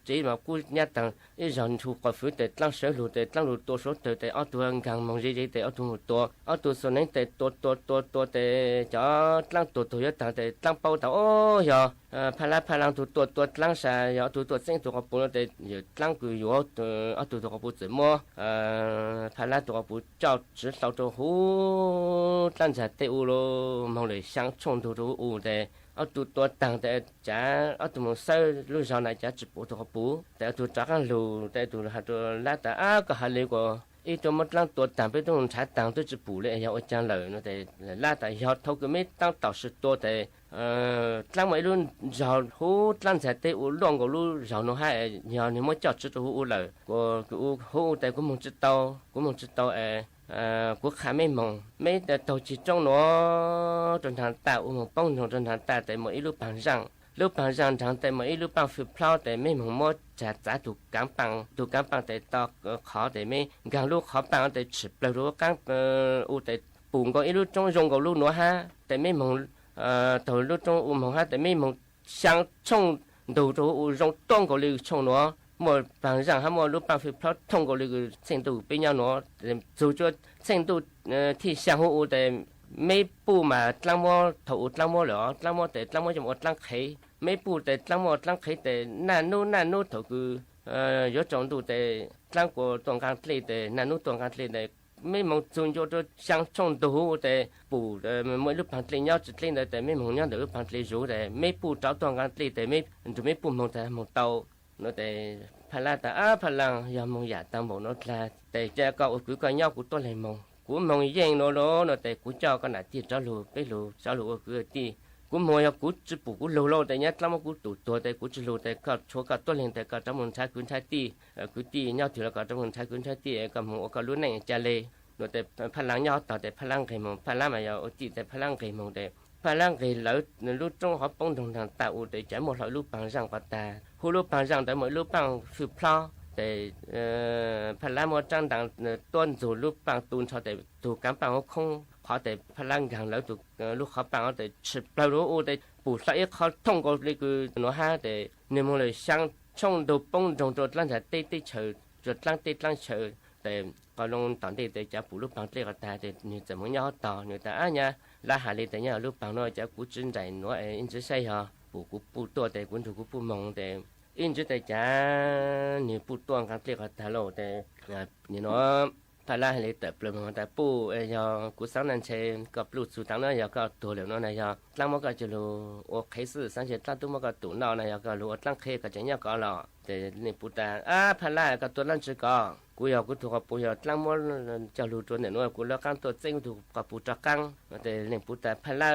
chế mà cú nhát tặng ít dần thu quả phiếu để lăng sở lưu để lăng lưuตัวsố để ở tuổi càng mong gì để ở tuổi số này đểตัวđể cho lăng tuổi tặng để lăng bao tao giờ phải làm tuổi lăng sa giờ tuổi sinh tuổi học bổ để giờ lăng cứ giờ ở tuổi học bổ怎么phải làm tuổi học bổ cho chỉ sau cho hú lăng sa để u lo mong để sáng冲突u để ở tuổi tặng để trả ở tuổi một sau lúc sau này trả chỉ bổ tuổi học bổ để tuổi trả cái lù để tuổi hạt tuổi lá ta có hạt lì của ít cho mất lăng tuổi tặng với tuổi trả tặng tôi chỉ bổ lại giờ ở trang lời nó để lá ta giờ thâu cái mấy tăng tạo sự tôi để lăng mấy luôn giờ hú lăng sẽ tê u long của lu giờ nó hay giờ nếu mới chọn chút hú lời của hú tại của một chiếc tàu của khá mấy tàu chỉ trong nó trên thang tạo một bông trên thang tạo tại mỗi lúc bằng rằng thằng tại mỗi lúc bằng phiêu phao tại mấy mong mua trả tụ cán bằng tại to khó tại mấy gang lúc khó bằng tại chụp lâu lúc cán u tại bùn có ít lúc trong rong của lúc nó ha tại mấy mong tàu lúc trong mong ha tại mấy mong sáng trong đầu chỗ rong toang của lưu trong nó một bằng rằng ham một lúc bằng phiêu phao thông của lưu sinh tụ bên nhau nó dù cho sinh tụ thì sáng hữu tại mấy bu mà lăng mua thầu lăng mua lửa lăng mua để lăng mua cho một lăng khí mấy bù để lăng một lăng khế để nà nô thổ cứ yếu trọng đủ để lăng của toàn căn lệ để nà nô toàn căn lệ để mấy mong dùng cho tôi sang trong đồ để bù mỗi lúc bằng lệ nhau chỉ lên để mấy mong nhau được bằng lệ rủ để mấy bù cháu toàn căn lệ để mấy bù mong để một tàu nó để phải là ta phải là giờ mong giả tam bộ nó là để cha cậu cứ coi nhau của tôi lại mong của mong yên nó để của cho con lại tiền cho lù cái lù cho lù cứ đi của mồi của chỉ bù của lù để nhát lắm của tụตัวđể của chỉ lù để cả chỗ cả tôi liền để cả trong mong trái cuốn trái ti cứ ti nhau thì là cả trong mong trái cuốn trái ti cả mong cả lúa này cha lê nó để phải lắng nhau tạo để phải lắng cái mong phải lắng mà giờ chỉ để phải lắng cái mong để phải lắng cái lỡ lúc trong họ bông đồng thằng tạo để trả một loại lúc bằng răng và ta hú lúc bằng răng để mỗi lúc bằng phiêu plo để phải làm một trang đằng tuân dù lúc bằng tuân cho để tụ cám bằng không họ để phải lắng hàng lỡ tụ lúc họ bằng để chụp bao lúa để bù lại họ thông qua cái nó ha để nên một lời sang trong đầu bông đồng rồi lăn ra tê tê chờ rồi lăn chờ để còn long tận để trả bù lúc bằng tê cả ta để như怎么样ต่อnhư ta nha là hà lê để nhà lúc bằng nói trả cú chân dài nó in chỉ xây hả bù tua để cuốn chủ bù mong để in chỉ để trả như bù tua cái tê cả ta lộ để như nó phải là hệ tập rồi mà ta bù giờ cú sáng nay chơi gặp lụt sụt tăng nó giờ có tổ liệu nó này giờ lăng mất cái chữ ô khai sử sáng chế ta tu mất cái tổ nào này giờ có lụt lăng khai cái chuyện nhà có lọ để nên bù ta phải là cái tổ lăng chỉ có cú giờ cú thuộc bù giờ lăng mất cho lụt chỗ này nó cú lo căng tổ chính thuộc cái bù trắc căng để nên bù ta phải là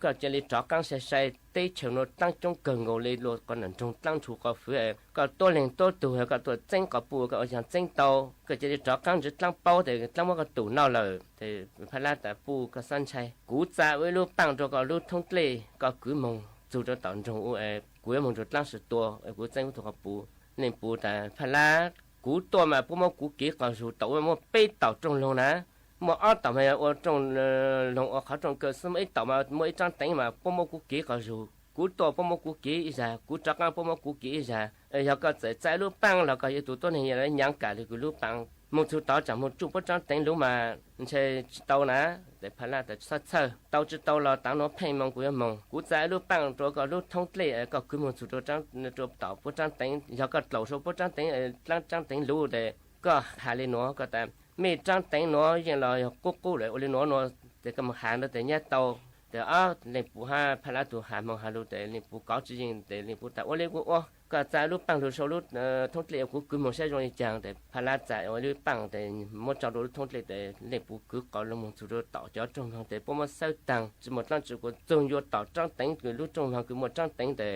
cái chuyện li trắc căng sai tây trường nó tăng trong cần ngồi lên lụt còn ở trong tăng thuộc cái phía cái tổ liền tổ tụ cái tổ chính cái bù cái ở trong chính tàu cái chuyện li trắc căng chỉ tăng bao để tăng mất cái tổ nào rồi thì phải là ta bù cái sân chạy cú trả với lụt bằng cho cái lụt thông lệ cái cứ mong dù cho tận trong cú mong cho tăng sự to cú chính thuộc cái bù nên bù ta phải là cú to mà bố mà cú kia còn dù tàu mà bê tàu trong lòng nè mà ở tàu mà ở trong lòng ở khá trong cơ sở mấy tàu mà mỗi trang tính mà bố mà cú kia còn dù cú to bố mà cú kia ra cú chắc ăn bố mà cú kia ra giờ có chạy lúc băng là có yếu tố này là nhang cả thì lúc băng một số tàu chẳng một chút bớt trang tính lúc mà chơi tàu nè để phải là để sát sơ tàu chỉ tàu là tàu nó phải mong cú chạy lúc băng rồi có lúc thông lệ có cứ một số trang rồi tàu bớt trang tính giờ có tàu số bớt trang tính trang tính lúc để có hai lên nó có tại mấy trang tính nó như là cố để lên nó để cái một hàng nó để nhát tàu để lên phụ ha phải là tụ hàng mong hàng lúc để lên phụ có chỉ riêng để lên phụ tàu lên phụก็จ่ายรูปปังดูโชว์รูปท่องเที่ยวกูคือมันใช้ตรงนี้จังแต่พลาจ่ายเอารูปปังแต่มดจอดรูปท่องเที่ยวแต่เล็กปูคือก่อนลงมือสุดต่อจอจงทางแต่พวกมันเศร้าตังจะหมดตั้งจุดกูจงโยต่อจังแต่งคือรูปจงทางคือหมดจังแต่งแต่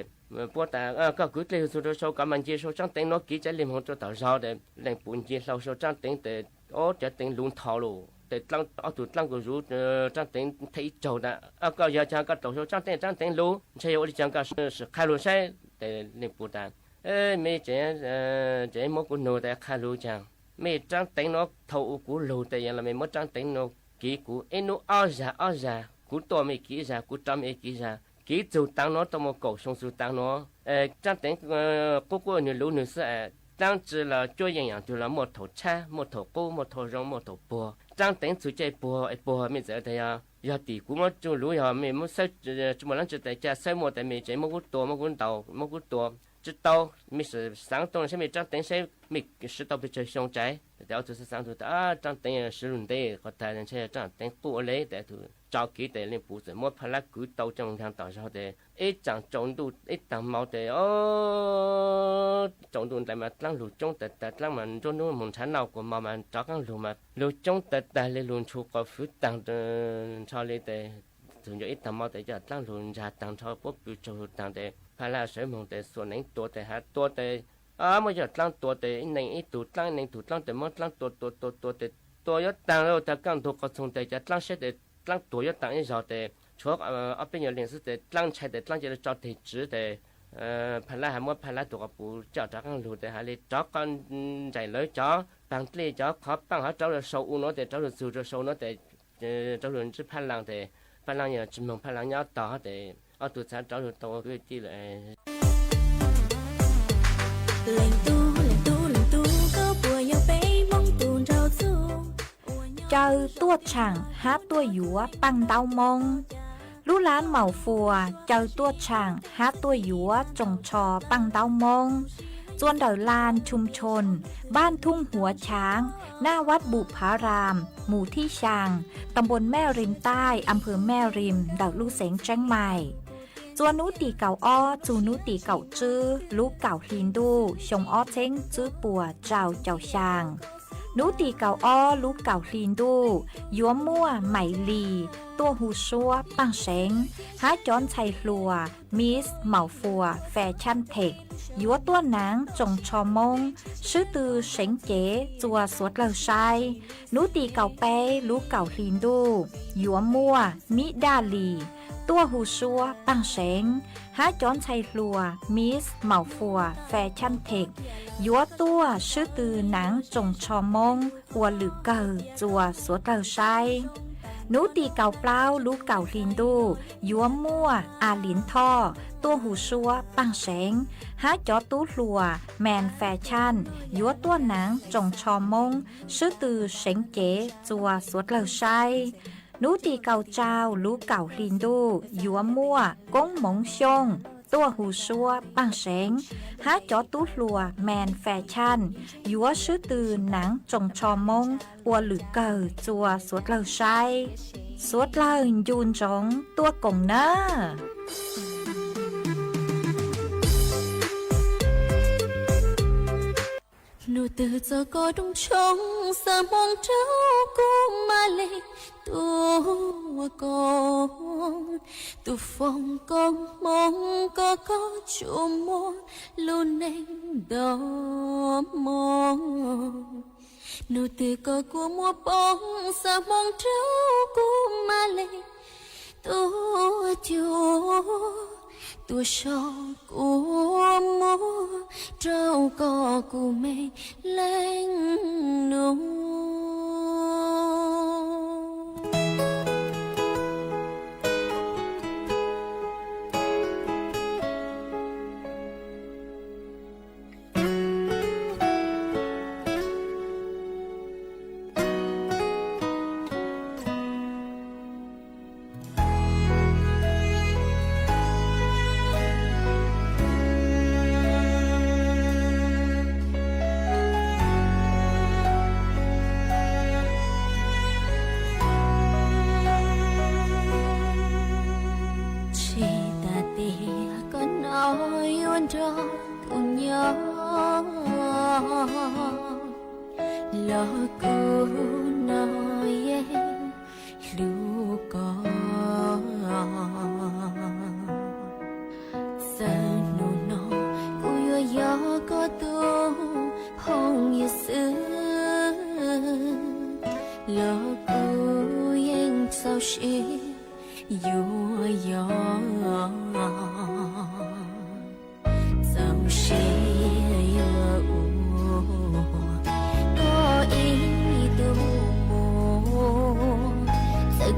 พวกแต่ก็คือเลี้ยวสุดโชว์กับมันเจียวจังแต่งนกกี้จะเลี้ยงของตัวต่อรอแต่เล็กปูนเจียวโชว์จังแต่งแต่โอ้จะแต่งลุงทอลูแต่ตั้งเอาตัวตั้งก็รู้จังแต่งที่โจดนะก็อยากจะก็ต่อโชว์จังแต่งรู้ใช่ว่าจังก็是开路ใช่แต่เล็กปูแต่mấy chế một cú nô tại khai lúa chẳng mấy trang tính nó thầu cú lúa tại là mấy mất trang tính nó kỹ cú nó ao già cú to mấy kỹ già cú trăm mấy kỹ già kỹ dù tăng nó trong một cổ sông dù tăng nó trang tính cô nhiều lúa nhiều sẽ trang chỉ là cho dạng từ là một thổ cha một thổ cô một thổ rong một thổ bò trang tính sự chơi bò mấy giờ thì giờ tỷ cú mất cho lúa giờ mấy mất sai chúng mình chỉ tại cha sai một tại mấy chế một cú to một cú tàu một cú to chỉ tàu mình sẽ sáng tối sẽ mình trang tính sẽ mình sẽ tàu bị chơi xong trái để ở từ sáng tối trang tính sử dụng để có thể sẽ trang tính phụ lấy để từ cho kỹ để lên phụ sẽ mỗi phần là cứ tàu trong thang tàu sau để ít chẳng trộn đủ ít tầm màu để trộn đủ tại mà lăng lụt trong tại lăng mà trộn đủ một tháng nào của mà cho các lụt mà lụt trong tại lên lụt chụp có phứ tăng cho lên để thường ít tầm màu để cho lăng lụt ra tăng cho bốc bị cho tăng để phải là sử dụng để số nhữngตัวแต่หาตัวแต่ไม่จะตั้งตัวแต่ในอีตัวตั้งในตัวตั้งแต่มันตั้งตัวแต่ตัวยอดตั้งแล้วแต่กันตัวก็ส่งแต่จะตั้งเสร็จแต่ตั้งตัวยอดตั้งอีกแล้วแต่ช่วงเอาเป็นอย่างเรื่องสุดแต่ตั้งใช้แต่ตั้งจะจอดติดจืดแต่phải làหาว่าphải làตัวกับปูเจ้าจักกันรู้แต่หาเลยจอกันใจเลยจอบางทีจอขอปังหาเจ้าเลยโซ่อุโนแต่เจ้าเลยสู่จะโซ่โนแต่เจ้าเลยจะพลังแต่พลังอย่างจิมงพลังยาวต่อแต่ở tụi sáng cháu được tàu cái chi lại chơi tua chẳng hát tua dúa bằng tàu mông lú ล้านเหมาฟัวเจ้าตัวช่างหาตัวหยัวจงชอปังเต้ามงจวนเดาลานชุมชนบ้านทุ่งหัวช้างหน้าวัดบุพารามหมู่ที่ชางตำบลแม่ริมใต้อำเภอแม่ริมเดาลูเสงเชียงใหม่จวนนุตีเก่าอ้อจูนุตีเก่าจื้อลูกเก่าฮินดูชงอ้อเช้งจื้อปัวเจ้าชางนุตีเก่าอ้อลูกเก่าฮินดูยัวมั่วไหมลีตัวหูชัวปังเสงหาจอนชัยลัวมิสเหมาฟัวแฟชั่นเทคยัวตัวหนังจงชอมงชื่อตือเสงเก๋จัวสวดเลอชัยนุตีเก่าเป้ลูกเก่าฮินดูยัวมั่วมิดาลีตัวหูชัวปังเสงหาจอนชัยลัวมิสเหมาฟัวแฟชั่นเทคยัวตัวชื่อตือหนังจงชอมงอัวหรือเกอจัวสวดเลอชัยนูตีเก่าเปล่าลูกเก่าลินดูยัวมั่วอาลินท่อตัวหูชัวปังเสงหาจอตู้หลัวแมนแฟชั่นยัวตัวหนังจงชอมงชื่อตือเสงเก๋จัวสวดเลอชัยนูตีเก่าเจ้าลูกเก่าลินดูยัวมั่วก้งหมงชงตัวหูชัวปังเสงหาจอตู้หลัวแมนแฟชั่นยัวชื่อตือหนังจงชอมงอัวหรือเกอจัวสวดเลอชัยสวดเลอยูนจงตัวกงเนอnụ từ giờ có đúng trong giờ mong cháu cô mà lệ tu con tu phong con mong có chỗ mong luôn nên đó mong nụ từ có của mua bóng giờ mong cháu cô mà lệ tu chiều tua cho của mô trâu có của mê lên nô lo cô nói em lưu có giờ nụ nọ cô gió có tu hồng như xưa lo cô em sao xí dù gió sao xí có ý tu mô sẽ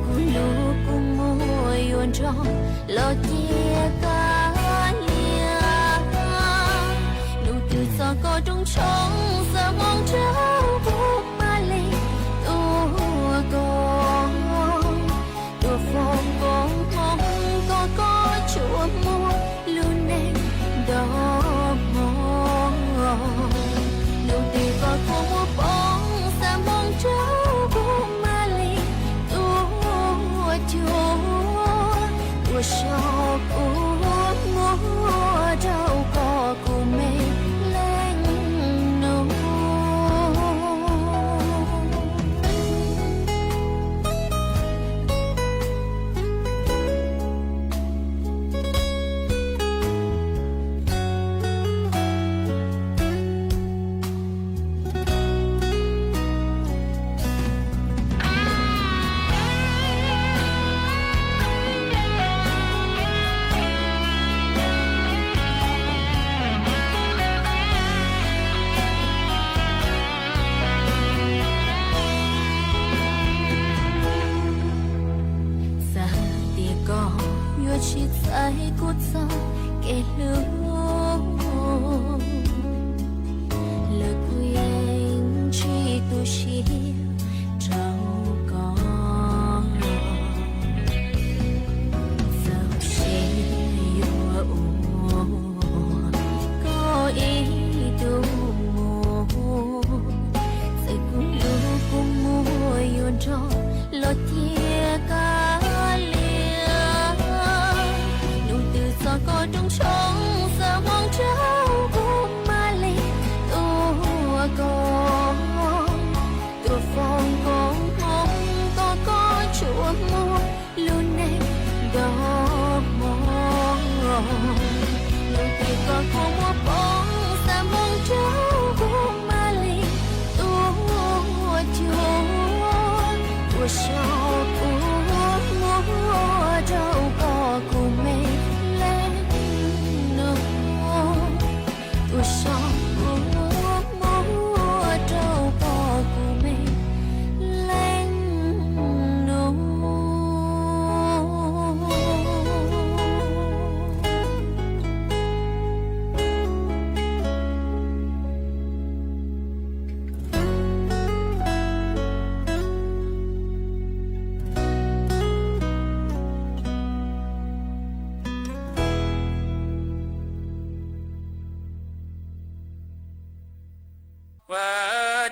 我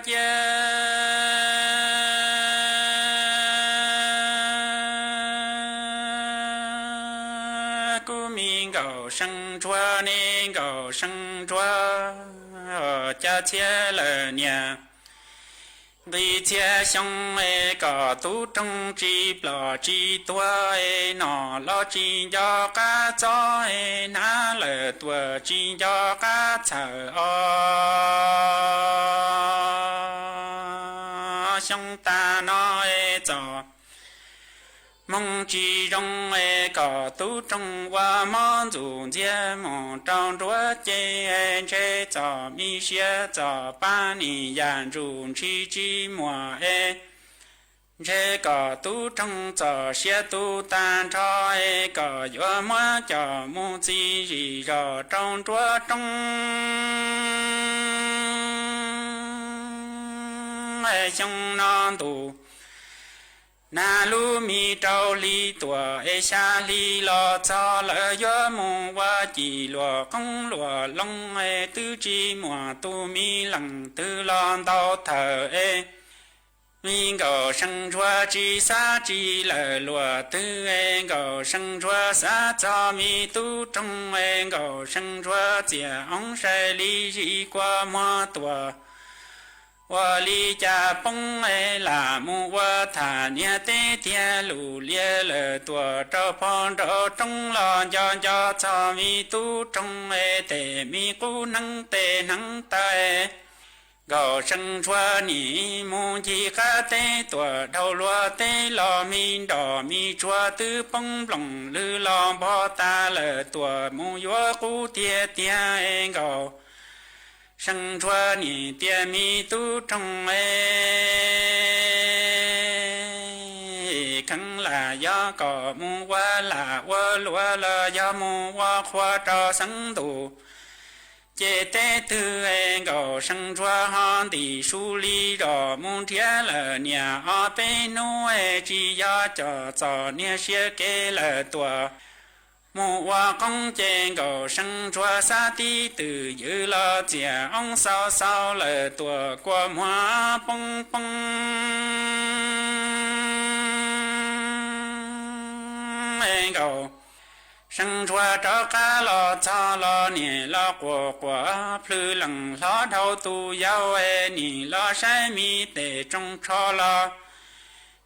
家古民狗生捉年狗生捉家切了年。vì chia xong có tu trong trí lo trí tua nó lo trí cho cá cho nó là tua trí cho cá chờ xong ta nói cho mong chỉ trong có tu trong qua mong dù chia mong trong chúa chế chế cho mi xia cho ba ni yan rùn chi mùa chế có tu trong cho xia tu tan cho có yếu mua cho mu chi gì cho trong chúa trong xong non tu na lu mi trâu li tua xa li lo cho lỡ gió mù qua chỉ lùa công lùa long tư chi mùa tu mi lặng tư lon tao thờ mi cầu sân chúa chi xa chi lỡ lùa tư cầu sân chúa xa cho mi tu trong cầu sân chúa chìa ông sai li chi qua mùa tua 我离家崩啦木我他年的天路列了多少碰着中了家家草米都中的米姑能的能带高声说你母鸡哈的多头罗的老米到米捉的崩崩了老包大了多木月姑爹爹高 生说你爹米都中坑啦呀个木我啦我罗了呀木我活着生度，接待的个生说行的树里着木天了年阿贝努只要着早年些给了多。 mù hoa công trên cầu sân chúa xa tí từ dư lo chè ông sao sao lời tùa qua hoa bông bông cầu sân chúa cho cá lo cho lo nè lo của plư lằng lo đầu tu giáo nè lo sai mi tề trong cho lo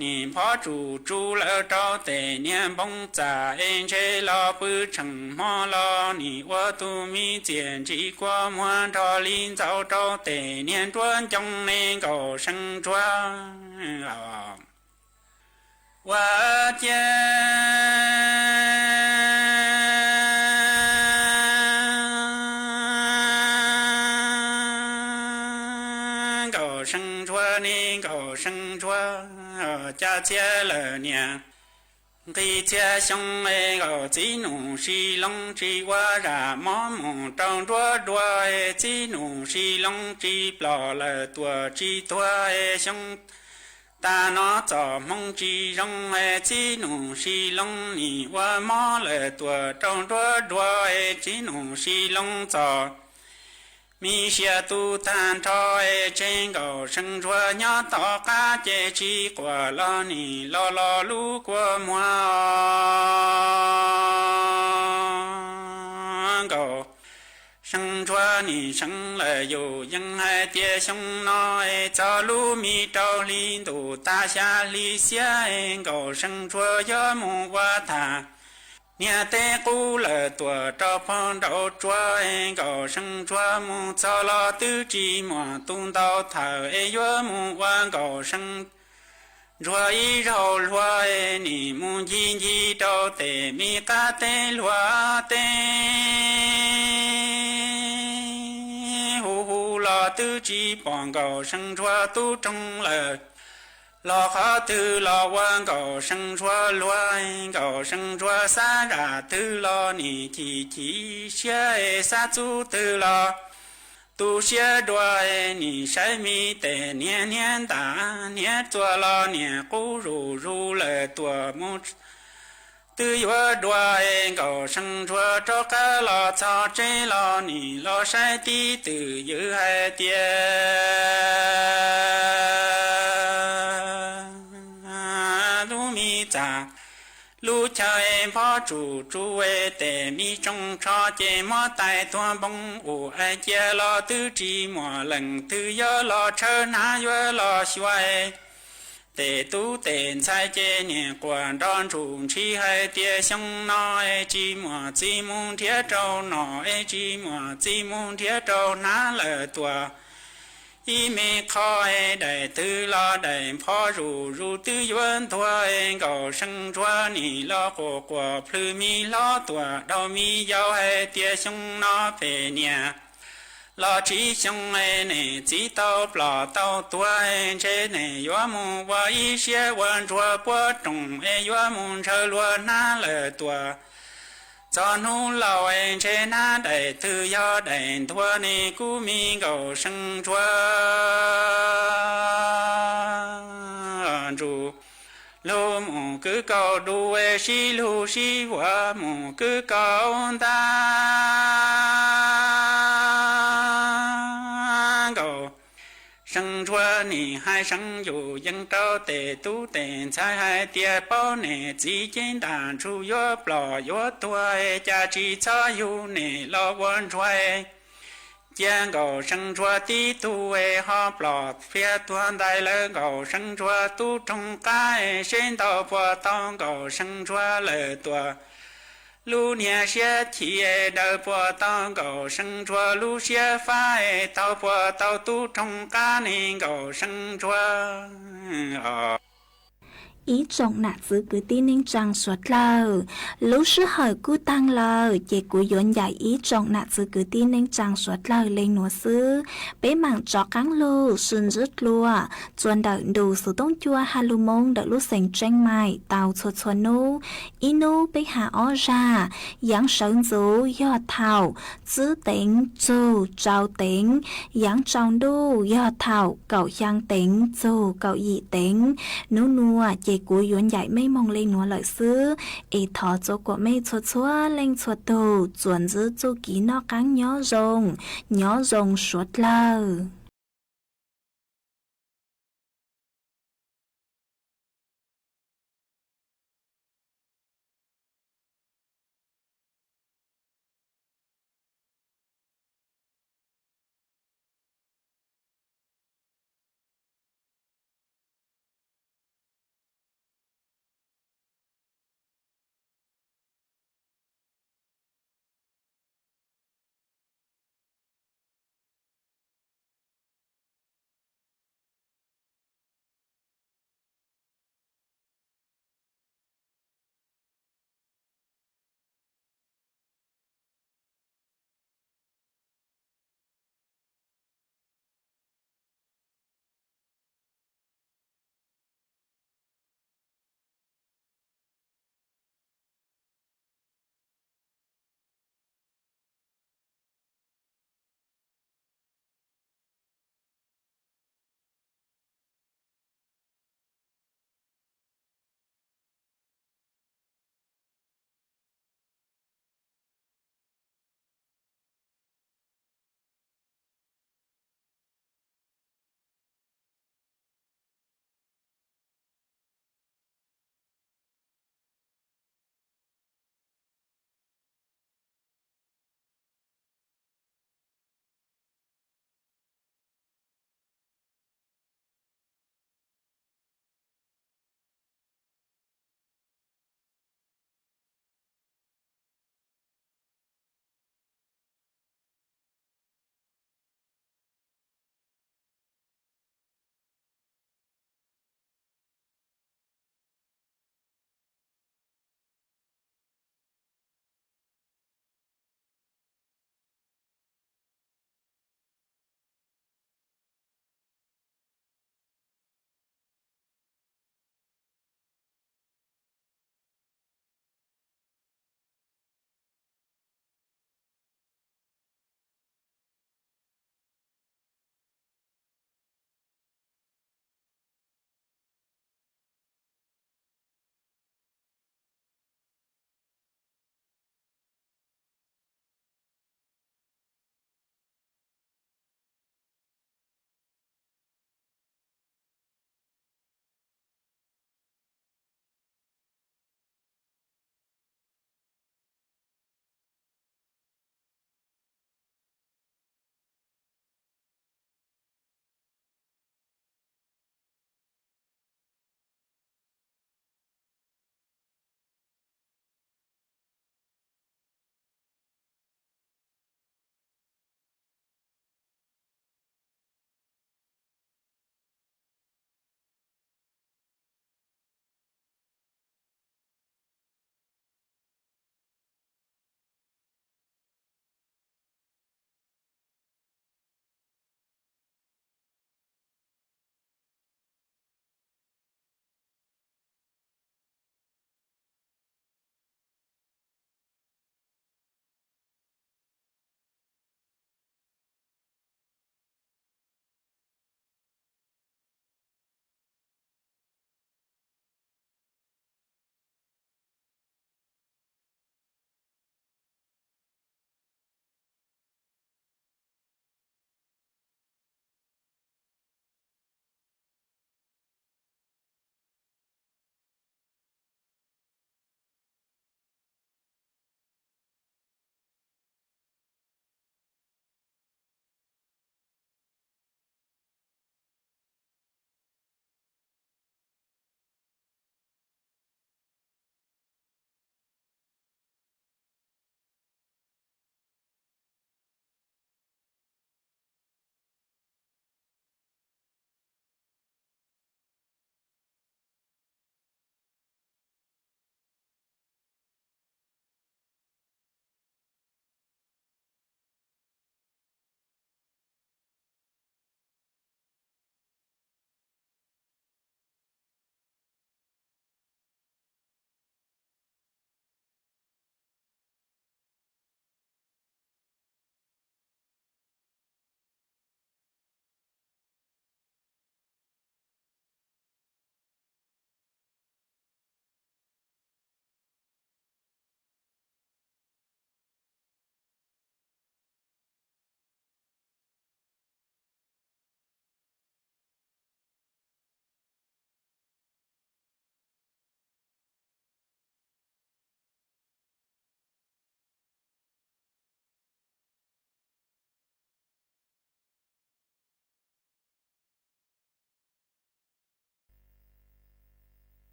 你怕主主了招待年崩在这老不成么了？你我都没见这过么着林早招待年转将那个生转啊！我见个生转那个生转。 家切了年，给切兄个吉努是龙之我ra毛毛张着着吉努是龙之不了多之多兄，大脑早梦之中吉努是龙你我毛了多张着着吉努是龙早。 mi xe tu tan cho trên cầu sân chúa nhớ tỏ cá chế chi của lo nì lo lo lú của mua cầu sân chúa nì sân lời dù dân hai tia sông nói cho lú mi trâu li tù ta xa li xe cầu sân chúa gió mù qua thả nhà tế cũ là tuổi trâu phong trâu chúa cầu sân chúa mù cho lo tư trí mùa tung tàu thở yếu mù quan cầu sân chúa ý râu lúa nì mù dì dì trâu tế mi cá tế lúa tế hù hù lo tư trí bọn cầu sân chúa tu trong lời lo khó tư lo quan cầu sân chúa loan cầu sân chúa xa ra tư lo nì chỉ xe xa chú tư lo tu xe đuôi nì sai mi tề niên niên ta niên chua lo niên cú rù rù lời tua mu tư yo đua cầu sân chúa cho cả lo cho chế lo nì lo sai tí từ giữ hai tia lu mi cha lu chơi phó chủ chú tề mi trong cho chế mò tai tua bông u ai chia lo tư trí mò lần tư yo lo chơ na yo lo xuôi tề tu tề sai chế nhẹ quan đón trùng chi hai tia sông nó chi mò chi mung thiết trâu nó chi mò chi mung thiết trâu ná lờ tua y mê khó đại tư lo đại phó rủ tư yuan thua cầu sân chúa nì lo của plư mi lo tua đau mi giao hai tia sông nó về nhà lo chỉ sông này chỉ tao bỏ tao tua chế này yo mu wa y xie quan chúa bố trồng yo mu chờ luôn na lờ tua cho nu lao trên na đại tư yo đại thua ni cú mi cầu sân chúa ru lô mu cứ cầu đu si lu si wa mu cứ cầu ta cầu sân chúa nì hai sân dù dân trâu tề tu tề sai hai tia bao nè chỉ trên đàn chu yo bò yo tuổi cha chỉ cho yu nè lo quan chuối giang cầu sân chúa tí tu ho bò phía tuan đại lơ cầu sân chúa tu trong cái trên tàu bò tông cầu sân chúa lơ tua lu nia xia thì đào bò tao cầu sân chúa lu xia phai tao bò tao tu trong cá nên cầu sân chúa ý trọng nạt giữ cứ tin nên trang suốt lờ lúc sư hỏi cú tăng lờ chỉ cú dọn giải ý trọng nạt giữ cứ tin nên trang suốt lờ lên núa sư bé mảng chó cắn lô xuân rứt lùa chuẩn đợi đủ số tông chua hà lu mông đợi lúc sành tranh mài tàu chuột chuột nô ý nô bé hạ ó ra giáng sơn dấu do thảo giữ tính dù trao tính giáng trong đô do thảo cậu giang tính dù cậu dị tính nô nua chỉ cú yuan dạy mấy mong lên núa lợi xứ ý thọ chỗ của mấy chuột chúa lên chuột tù chuẩn giữ chỗ ký nó cắn nhỏ rồng suốt lờ.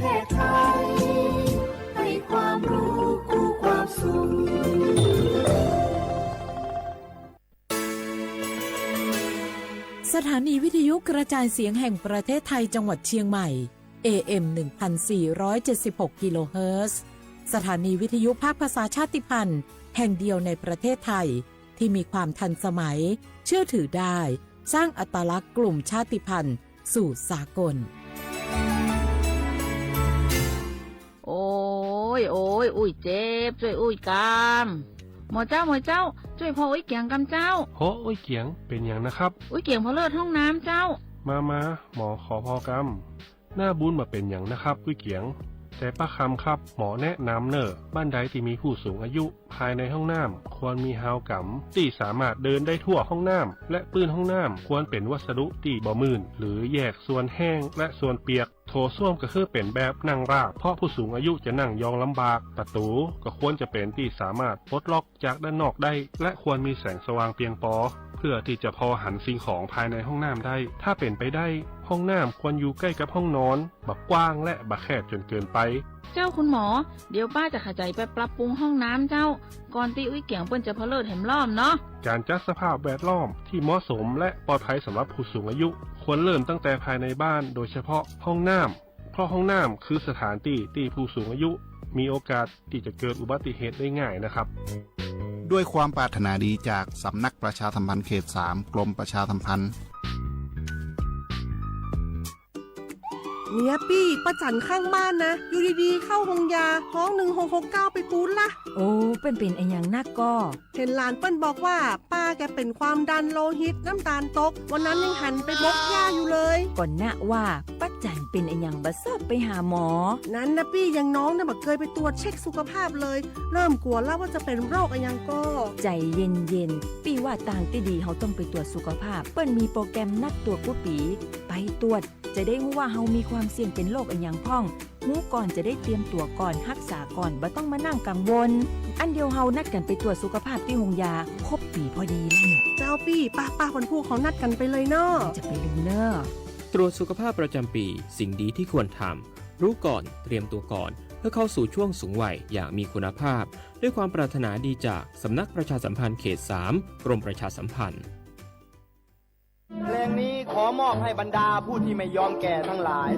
เทศไทยให้ความรู้คู่ความสุขสถานีวิทยุกระจายเสียงแห่งประเทศไทยจังหวัดเชียงใหม่ AM 1476 กิโลเฮิรตซ์สถานีวิทยุภาคภาษาชาติพันธุ์แห่งเดียวในประเทศไทยที่มีความทันสมัยเชื่อถือได้สร้างอัตลักษณ์กลุ่มชาติพันธุ์สู่สากลโอ้ยอุ้ยเจ็บช่วยอุ้ยกามหมอเจ้าช่วยพออุ้ยเกียงกำเจ้าโหอุ้ยเกียงเป็นอย่างนะครับอุ้ยเกียงพอเลิศห้องน้ำเจ้ามาหมอขอพอกำหน้าบุญมาเป็นอย่างนะครับอุ้ยเกียงแต่ป้าคำครับหมอแนะนำเนอะบ้านใดที่มีผู้สูงอายุภายในห้องน้ำควรมีฮาวกัมที่สามารถเดินได้ทั่วห้องน้ำและปื้นห้องน้ำควรเป็นวัสดุที่บ่มื่นหรือแยกส่วนแห้งและส่วนเปียกโถส้วมก็คือเป็นแบบนั่งราบเพราะผู้สูงอายุจะนั่งยองลำบากประตูก็ควรจะเป็นที่สามารถปลดล็อกจากด้านนอกได้และควรมีแสงสว่างเพียงพอเพื่อที่จะพอหันสิ่งของภายในห้องน้ำได้ถ้าเป็นไปได้ห้องน้ำควรอยู่ใกล้กับห้องนอนบักกว้างและบักแคบจนเกินไปเจ้าคุณหมอเดี๋ยวป้าจะขยายไปปรับปรุงห้องน้ำเจ้าก่อนที่อุ้ยเกียงเปิ้นจะพอเลิศแหมล้อมเนาะการจัดสภาพแวดล้อมที่เหมาะสมและปลอดภัยสำหรับผู้สูงอายุควรเริ่มตั้งแต่ภายในบ้านโดยเฉพาะห้องน้ำเพราะห้องน้ำคือสถานที่ผู้สูงอายุมีโอกาสที่จะเกิดอุบัติเหตุได้ง่ายนะครับด้วยความปรารถนาดีจากสำนักประชาสัมพันธ์เขต 3 กรมประชาสัมพันธ์เนี่ยปี้ประจันข้างบ้านนะอยู่ดีๆเข้าห้องยาห้อง1669ไปปูนละโอ้เป็นไอ้อย่างนักก็เห็นหลานเปิ้นบอกว่าป้าแกเป็นความดันโลหิตน้ำตาลตกวันนั้นยังหันไปบกยาอยู่เลยก่อนนะว่าป้าจันเป็นไอ้อย่างบัดซอบไปหาหมอนั้นนะปี้ยังน้องนะบ่เคยไปตรวจเช็คสุขภาพเลยเริ่มกลัวแล้วว่าจะเป็นโรคอะไรยังก็ใจเย็นๆปี้ว่าต่างที่ดีเขาต้องไปตรวจสุขภาพเปิ้นมีโปรแกรมนัดตรวจกุปีไปตรวจจะได้รู้ว่าเฮามีความเสี่ยงเป็นโรคอะไรอย่างพ่องรู้ก่อนจะได้เตรียมตัวก่อนรักษาก่อนบ่ต้องมานั่งกังวลอันเดียวเฮานัดกันไปตรวจสุขภาพที่โรงยาครบปีพอดีแล้วเนี่ยเจ้าปี้ป้าคนผู้เขานัดกันไปเลยเนาะจะไปลืมเนาะตรวจสุขภาพประจำปีสิ่งดีที่ควรทำรู้ก่อนเตรียมตัวก่อนเพื่อเข้าสู่ช่วงสูงวัยอย่างมีคุณภาพด้วยความปรารถนาดีจากสำนักประชาสัมพันธ์เขต 3 กรมประชาสัมพันธ์เพลงนี้ขอมอบให้บรรดาผู้ที่ไม่ยอมแก่ทั้งหลาย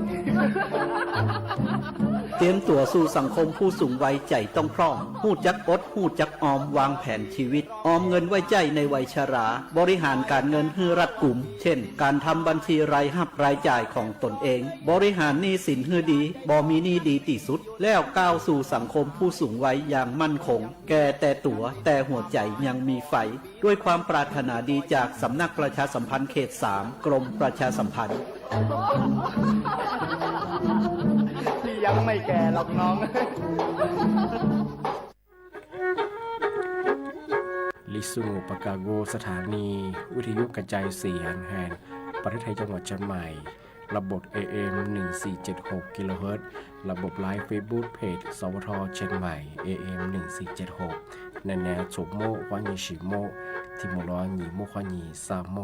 เตรียมตัวสู่สังคมผู้สูงวัยใจต้องพร้อมหู้จักอดหู้จักออมวางแผนชีวิตออมเงินไว้ใจในวัยชราบริหารการเงินให้รัดกุมเช่นการทำบัญชีรายรับรายจ่ายของตนเองบริหารหนี้สินให้ดีบ่มีหนี้ดีที่สุดแล้วก้าวสู่สังคมผู้สูงวัยอย่างมั่นคงแก่แต่ตัวแต่หัวใจยังมีไฟด้วยความปรารถนาดีจากสำนักประชาสัมพันธ์เขต 3 กรมประชาสัมพันธ์พี่ยังไม่แก่หรอกน้องลิซุปากาโกสถานีวิทยุกระจายเสียงแห่งประเทศไทยจังหวัดเชียงใหม่ระบบ AM 1476 กิโลเฮิรตซ์ระบบไลฟ์เฟซบุ๊กเพจสวทเชียงใหม่ AM 1476แนวจบโมควันยีชิโมทิมร้อนหยีโมควันยีซาโม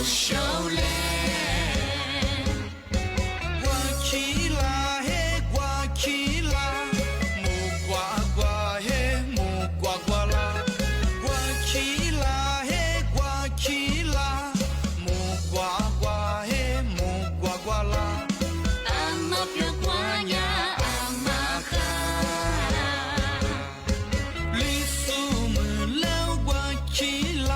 手嘞。我起啦嘿，我起啦，木瓜瓜嘿，木瓜瓜啦。我起啦嘿，我起啦，木瓜瓜嘿，木瓜瓜啦。Ama piaguanya amaka. 里苏木老我起啦。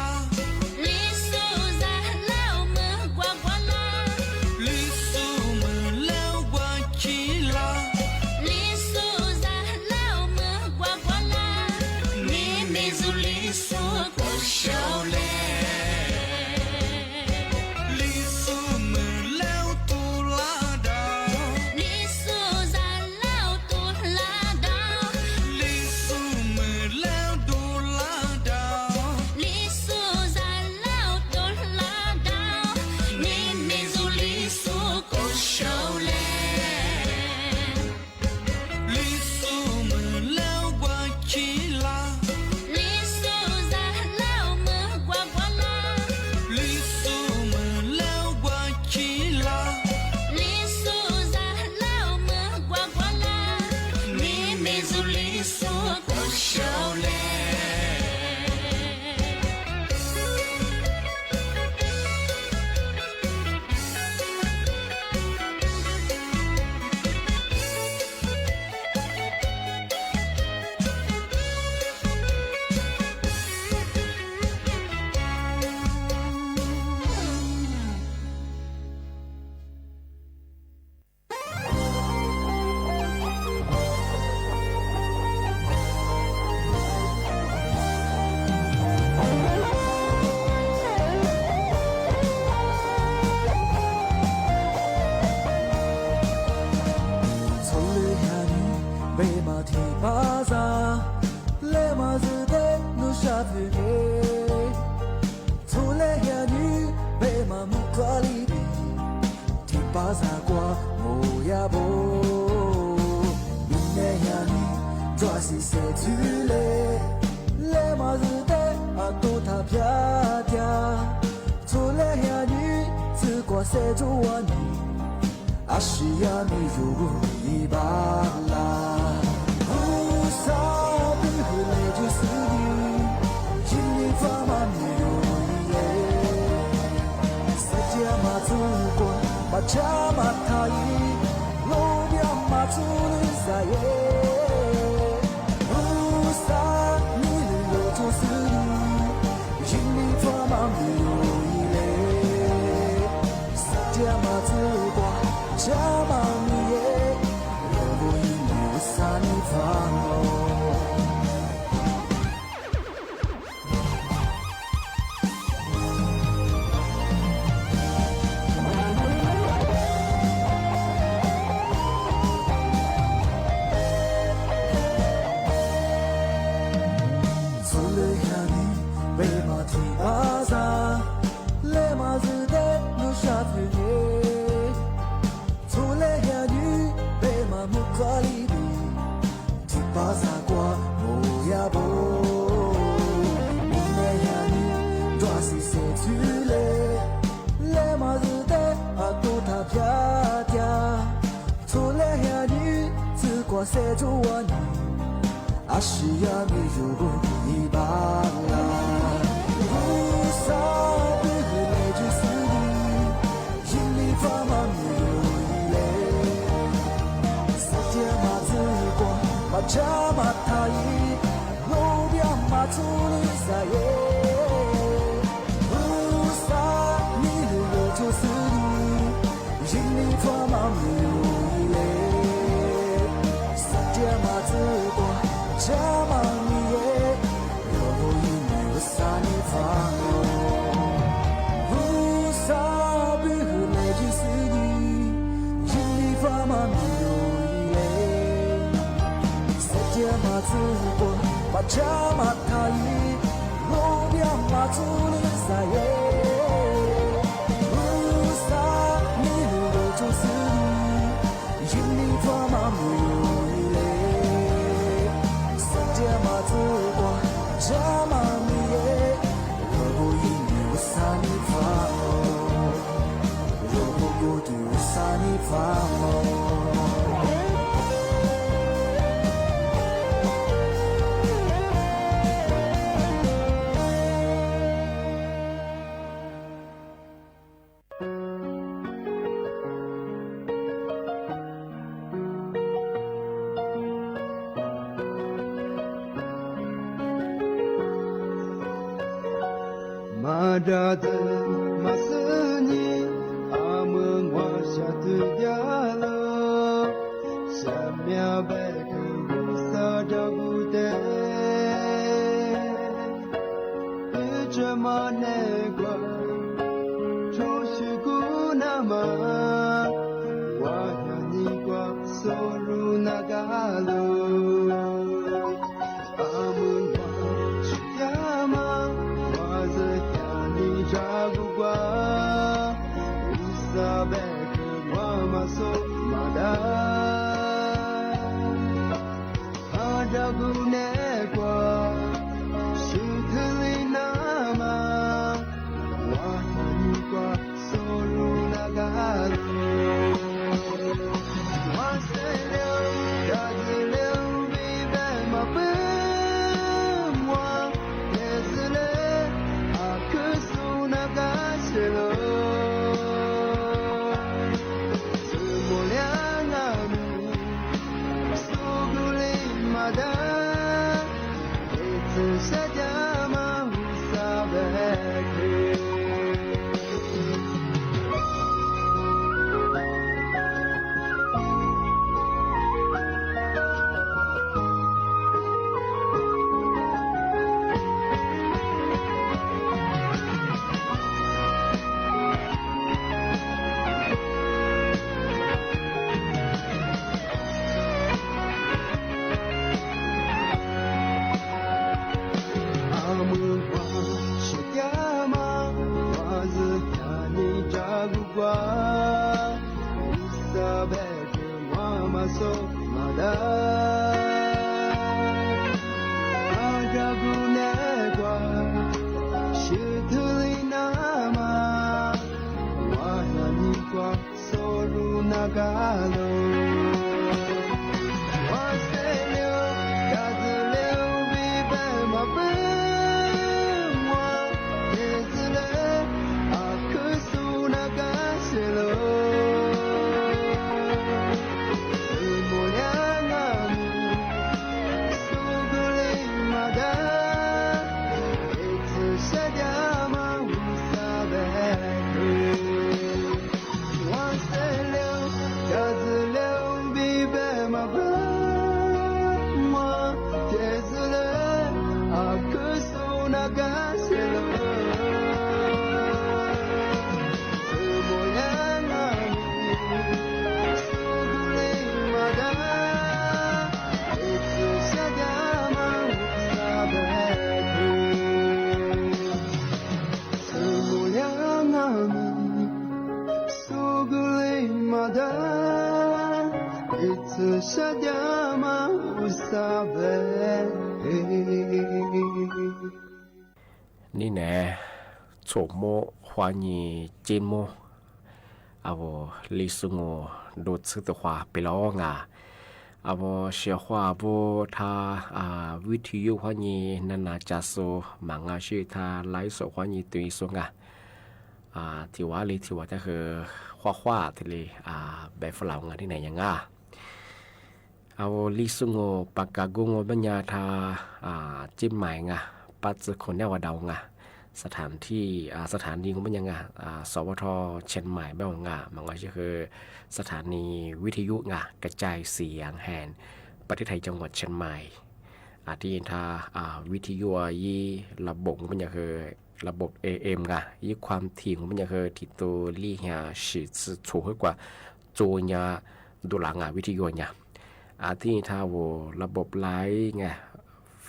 加玛尼耶，何不因为我撒你发哦？ ฟ้ามอง马扎的马斯尼，阿门瓦夏的家了，下面白个乌萨扎古德，一直马内瓜，出去古那么，瓦呀尼瓜索入那嘎了。นี่แน่โฉมโมควานีเจนโมเอาลิซุงโอโดดซึกตัวขวาไปล้องาเอาเชียขวาโบทาวิทยุควานีนันนาจาโซมังอาชื่อทาไลฟ์สดควานีตุยซุงาที่ว่าเลยที่ว่าจะคือขวาที่เลยแบบฝรั่งที่ไหนยังงาเอาลิซุงโอปากกากุงโอบัญญาทาจิ้มหมายงาปัจจุบันเนี่ยว่าเดางาสถานที่สถานีของมันยังสวทเชียงใหม่บ้างมันก็คือสถานีวิทยุกระจายเสียงแห่งประเทศไทยจังหวัดเชียงใหม่ที่ทาวิทยุยี่ระบบมันก็คือระบบ AM ยี่ความถี่ของมันก็คือที่ตัวลี่เหียสิสูงกว่าโจยาดูหลังวิทยุเนี่ยที่ทาวระบบไลฟ์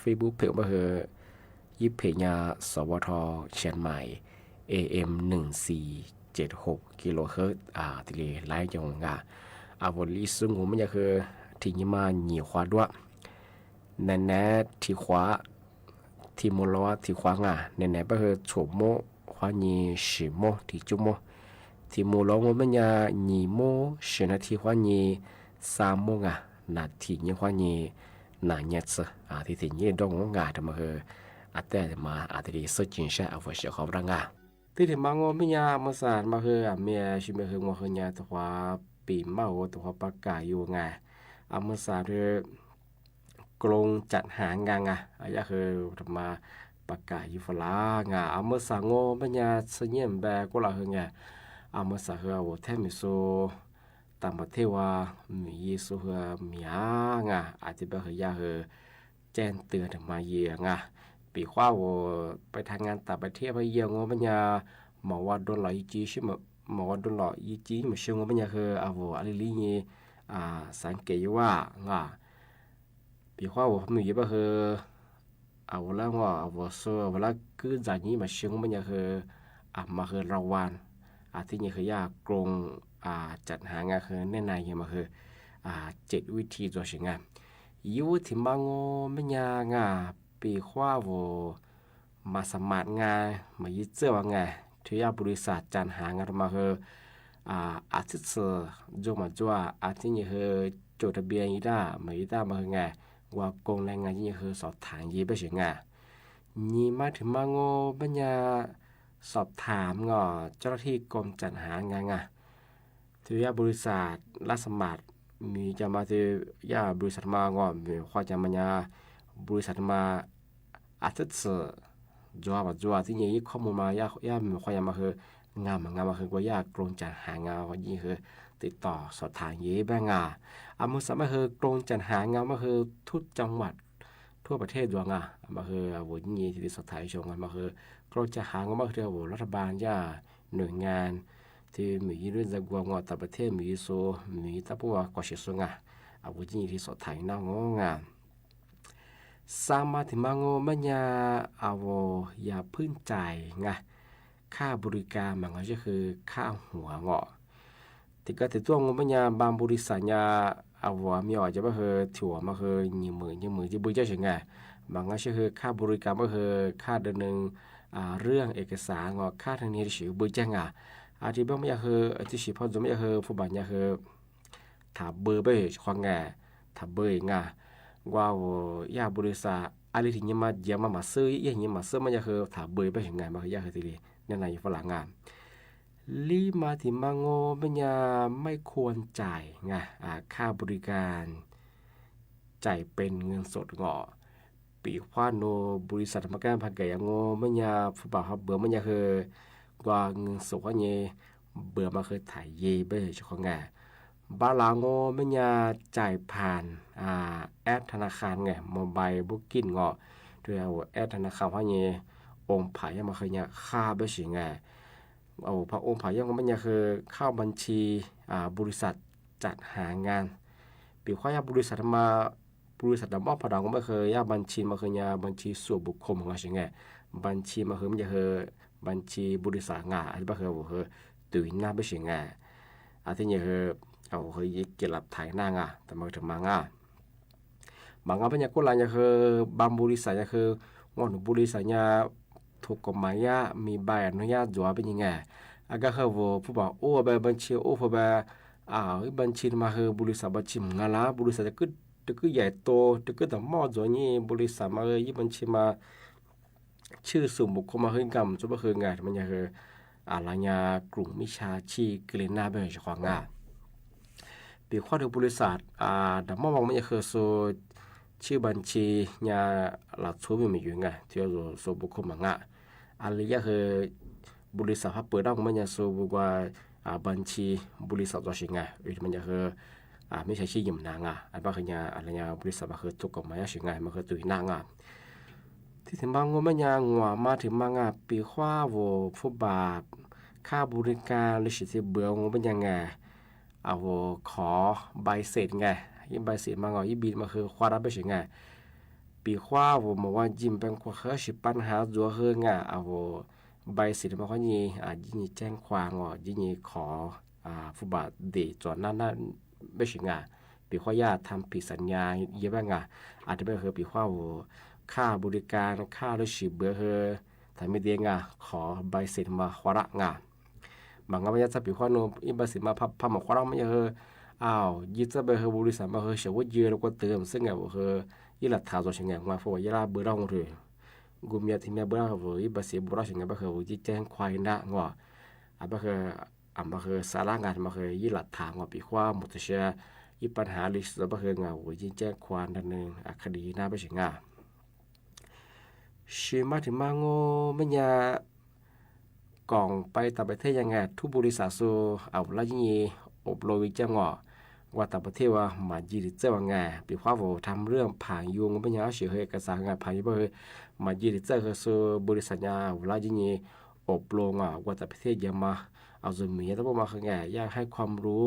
Facebook เพจก็คือยิบเพญาสวทเชียงใหม่ AM 1476กิโลเฮิรตซ์ที่เลยไล่จังวลิซึ่งมันจะคือที่ยิมาหนีขวาด้วยแน่ๆที่ขวาที่มลวที่ขวาแน่ๆก็คือโฉมโมขวาหนีชิโมที่จุโม ที่มูลงมันยาหนีโมเชนาทีว่านีสามโมงนาทีนี้ว่านีนาเนสที่ที่นี้ดงงาทำมาคือแต่มาที่สุดจริงใช่เอาไว้เสียความรังที่ที่มางมันยามาสานมาคือเมียชิมคือมาคือยาตัวปีเมาตัวปากกาอยู่ไงมาสานคือกรงจัดหางานอยากคือทำมาปากกาอยู่ฝรั่งมาสานมันยาเสียงแบบก็ละคือไงมาสานคือว่าแทมิโซตามประเทศว่ามีเยซูคือมีอาจจะเป็นคือยาคือแจ้งเตือนมาเยี่ยงปีข้าวไปทางงานต่างประเทศไปเยี่ยงมันยาหมอว่าโดนหลอกจีใช่ไหมหมอว่าโดนหลอกจีมาเชื่อมันยาคืออะไรนี่สังเกตว่าปีข้าวมีเยอะคือแล้วว่าโซ่แล้วคือจากนี้มาเชื่อมันยาคือมาคือรางวัลที่นี่คือยากรงจัดหางานคือแน่นายมาคือ7 วิธีตัวเชิงยูที่บางมันยปีข้าวมาสมัครงานมายึดเสื้อว่างที่บริษัทจัดหางานมาคืออาทิตย์จงมาจัวที่นี่คือจดทะเบียนยี่ด้ามายี่ด้ามาคือว่ากงแรงงานนี่คือสอบถามยี่ไปเชิงนี่มาถึงบางมันยาสอบถามเจ้าหน้าที่กรมจัดหางานที่บริษัทรับสมัครมีจะมาที่บริษัทมามีความจะมันบริษัทมาอาทิตย์จัวที่นี่ข้อมูลมามีความมาคืองานมาคือว่ากรมจัดหางานว่านี่คือติดต่อสอบถามยี่บ้างมือสมัยคือกรมจัดหางานมาคือทุกจังหวัดทั่วประเทศด้วยมาคือวันนี้ที่สอบถามชมกันมาคือกรมจัดหางานมาคือรัฐบาลหน่วยงานที่มีเรื่องจากว่าต่างประเทศมีโซมีทั้งพวกกว่าเชื่อส่งวันนี้ที่สอบถามน้องสามาถึงมังมันอย่าพึ่งจ่ายค่าบริการมันก็คือค่าหัวที่ก็ติดตัวมันบางบริษัทมีอาจจะไม่เคยถั่วมาเคยยี่หมื่นที่บริจาคเงินบางก็คือค่าบริการก็คือค่าเดินหนึ่งเรื่องเอกสารค่าทางนี้ที่บริจาคอาทิตย์บางอย่างคือที่สิพอจะไม่คือผู้บัญญัติคือถ้าเบอร์ไปความถ้าเบอร์ว่าบริษัทอะไรที่ยังมาซื้อยังมาซื้อมันคือถ้าเบอร์ไปยังไงมันคือยากคือที่นี่ในฝรั่งลีมาที่มังมันไม่ควรจ่ายค่าบริการจ่ายเป็นเงินสดปีควานโนบริษัทมาแก้พันเกียงมันผู้บ่าวเบอร์มันคือว่าเงินสดว่าเบอร์มาคือถ่ายเย่ไปเฉพาะบาลางมันจ่ายผ่านแอปธนาคารโมบายบุ๊กกิ้งด้วยแอปธนาคารว่าองค์ผายมาคือค่าไปสิพระองค์ผายมันคือเข้าบัญชีบริษัทจัดหางานปีข้อบริษัทดำพอดังก็ไม่เคยบัญชีมาคือบัญชีส่วนบุคคลของเราใช่ไงบัญชีมาคือมันคือบัญชีบริษัทอันนี้คือตื่นหน้าไปใช่ไงที่นี่คือเคยเกี่ยวกับถ่ายหน้าแต่มาถึงบางเป็นอย่างก็หลายคือบางบริษัทคืองอนบริษัทถูกกฎหมายมีใบอนุญาตจัวเป็นยังไงก็คือผู้บอกบัญชีบัญชีมาคือบริษัทบัญชีงานละบริษัทจะก็ใหญ่โตจะก็แต่มอจัวนี่บริษัทมาบัญชีมาชื่อส่วนบุคคลมาขึ้นกำจะมาคือไงมันยังคืออะไรกลุ่มมิชาชีเกลียน่าเป็นเจ้าของปีข้อที่บริษัทแต่มองมันจะคือชื่อบัญชีหลักสูตรมีอยู่ไงที่เราส่วนบุคคลมาอะไรคือบริษัทเปิดได้มันจะส่วนว่าบัญชีบริษัทตัวชิงมันจะคือไม่ใช่ชื่อยิมนางอันบ้าคืออะไรบริษัทมันคือถูกกฎหมายชิงมันคือตุยนางที่ถึงบางมันมาถึงบางปีข้อผู้บาปค่าบริการหรือสิทธิเบื่อมันยังไงขอใบเสร็จไงยิ่งใบเสร็จมายิ่งบินมาคือควารับไปสิไงปีข้ามาว่ายิ่งเป็นความเข้าสิปัญหาจัวเฮงใบเสร็จมาก็ยิ่งแจ้งความยิ่งขอผู้บาดเดจวนนั่นไม่สิไงปีข้าญาติทำผิดสัญญาเยอะบ้างอาจจะเป็นคือปีข้าค่าบริการค่าหรือสิเบื่อเฮถ้าไม่เดียงขอใบเสร็จมาควาระบ บางก็ไม่จะปีข้อนู้อีบัสมาพับมาคว้าไม่เฮออ้าวยิ่งจะไปเฮอบริษัทมาเฮอเสียว่าเยอะแล้วก็เติมซึ่งไงว่าเฮอยี่หลักท้าตัวเชียงไงมาพวกยี่ลาเบอร์เราเลยกูมีที่เนี่ยเบอร์เราเฮออีบัสบุรุษเชียงไงบ้าเฮอที่แจ้งควายหน้างอบ้าเฮอมาเฮอสาระงานมาเฮอยี่หลักทางว่าปีข้อหมดเชียอีปัญหาลิสต์บ้าเฮอเงาที่แจ้งควายนั่นเองคดีหน้าไปเชียงไงชิมาถึงมาโง่ไม่ยากล่องไปต่างประเทศยังไงทุกบริษัทสูเอาละยี่อบโลวิจังว่าว่าต่างประเทศว่ามาจีริเจ้าว่าไงปีข้าวโวทำเรื่องผ่านยุงไม่ยาเสียเหตุเอกสารงานผ่านยี่บ่เฮมาจีริเจ้าคือสูบริษัทยาเอาละยี่อบโลงว่าต่างประเทศยังมาเอาส่วนมีต้องมาคือไงอยากให้ความรู้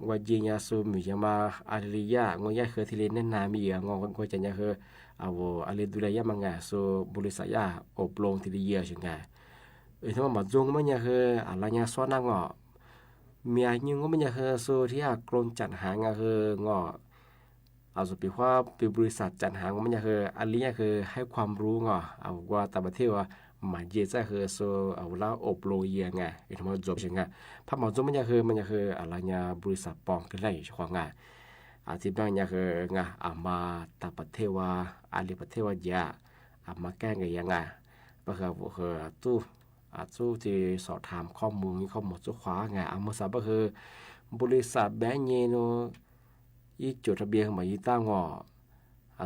ว่าจีนยาสูมียังมาอาริยะงอยาเคยที่เล่นแน่นนามีงงก็จะยาเคยเอาอะไรดูแลยามังไงสูบริษัทยาอบโลงที่ดีเยอะใช่ไงถ้ามาจงไม่ยาเคยอะไรยาซ้อนนั่งมีอายุก็ไม่ยาเคยสูที่กรมจัดหางเคยเอาสุดว่าเป็นบริษัทจัดหางก็ไม่ยาเคยอะไรยาเคยให้ความรู้เอาว่าต่างประเทศว่ามาเยอะจะเคยสูเอาแล้วอบโลเยอะไงถ้ามาจบใช่ไงพอมาจงไม่ยาเคยอะไรยาบริษัทปองกันไรใช่ไหมไงอาทิตย์บางยาเคยไงมาต่างประเทศว่าอะไรประเทศว่าเยอะมาแก้ไงยังไงเพราะคือตู้สู้ที่สอบถามข้อมูลข้อมูลจุขวาไงเมื่อสัปดาห์คือบริษัทแบงก์เยโนยี่จดทะเบียนมายี่ตั้ง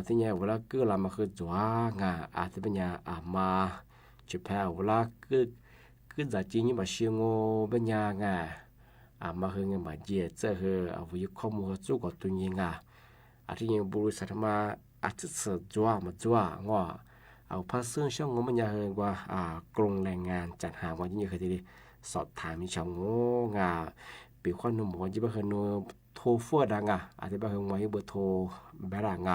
ที่เนี่ยเวลาเกิดมาคือจัวไงที่เป็นเนี่ยมาจุดแพ้เวลาเกิดจากจริงยี่มาเชียงเป็นยังไงมาคือไงมาเยี่ยเจอคือวิข้อมูลจุกตัวนี้ไงที่เนี่ยบริษัทมาจะเสือจัวมาจัวเอาภาษาช่องมันยาเฮกว่ากรงแรงงานจัดหาวันนี้เคยที่สอบถามมีช่องงาปีข้อนุ่มวันที่บ้านเคยนูโทรฟัวดังอาจจะบ้านเคยไว้เบอร์โทรแบบดัง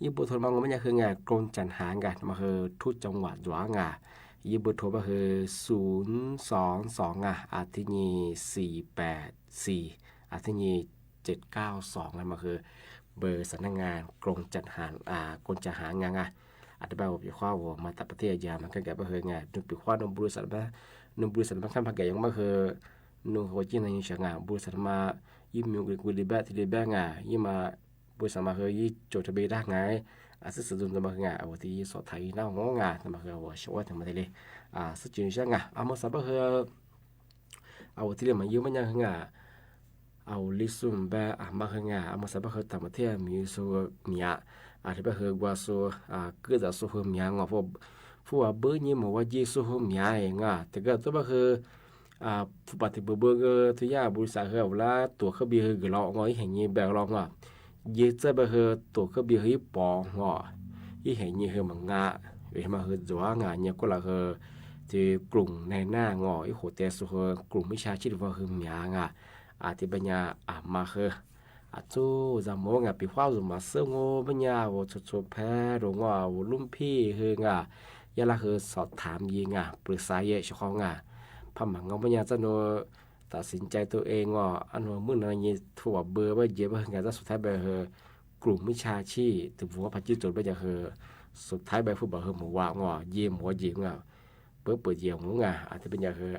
ยี่เบอร์โทรบางวันยาเคยไงกรงจัดหางานมาเคยทุกจังหวัดหลวงยี่เบอร์โทรบ้านเคย022ที่นี่484ที่นี่792มาเคยเบอร์สำนักงานกรมจัดหากรมจัดหางานอาจจะแบบว่าข้าวมาต่างประเทศยามันก็แก่ไปเฮงไงนุ่มปีข้าวนุ่มบริษัทบ้านุ่มบริษัทบางครั้งพักแก่ยังไม่เคยนุ่มหัวจีนในยังเชียงบริษัทมายิ่งมีกุลีแบบที่ดีแบบไงยิ่งมาบริษัทมาเคยยิ่งจดทะเบียนได้ไงซึ่งสะดวกมาไงวันที่สอดไทยน่างงาแต่มาเคยว่าช่วยทำมาได้เลยซึ่งจริงใช่ไงเมื่อสัปดาห์เคยวันที่เรียนมาเยอะมันยังไงเอาลิซุมแบบมาเคยไงมาสัปดาห์เคยต่างประเทศมีส่วนมีที่ไปเคยว่าส่วนเกิดจากส่วนมีผู้ว่าเบอร์นี้มันว่ายี่ส่วนมีเองแต่ก็ตัวไปคือผู้ปฏิบัติเบอร์ทุกอย่างบริษัทเขาเวลาตัวเขาเบียร์เราง่อยเห็นยี่แบบเรายี่จะไปคือตัวเขาเบียร์ปองยี่เห็นยี่คือมันเวลามาคือจัวเนี่ยก็ละคือที่กลุ่มในหน้าอีโหเตสุคือกลุ่มวิชาชีพว่าคือมีที่ปัญญามาคือจู่จำมองปีข้าวจุมาเสื่อปัญญาว่าชุดแพ้หรือว่าลุ่มพี่คือยาละคือสอบถามยิงปรึกษาเยอะเฉพาะพมังงปัญญาจะโนตัดสินใจตัวเองอันว่าเมื่อนั้นยี่ถั่วเบอร์ว่าเยอะว่าจะสุดท้ายไปคือกลุ่มวิชาชีพถึงว่าพัฒน์จุดไปจะคือสุดท้ายไปผู้บ่าวคือหมู่ว่าเยี่ยมหัวยิงเปิดเยี่ยมหัวอาจจะเป็นอย่างคือ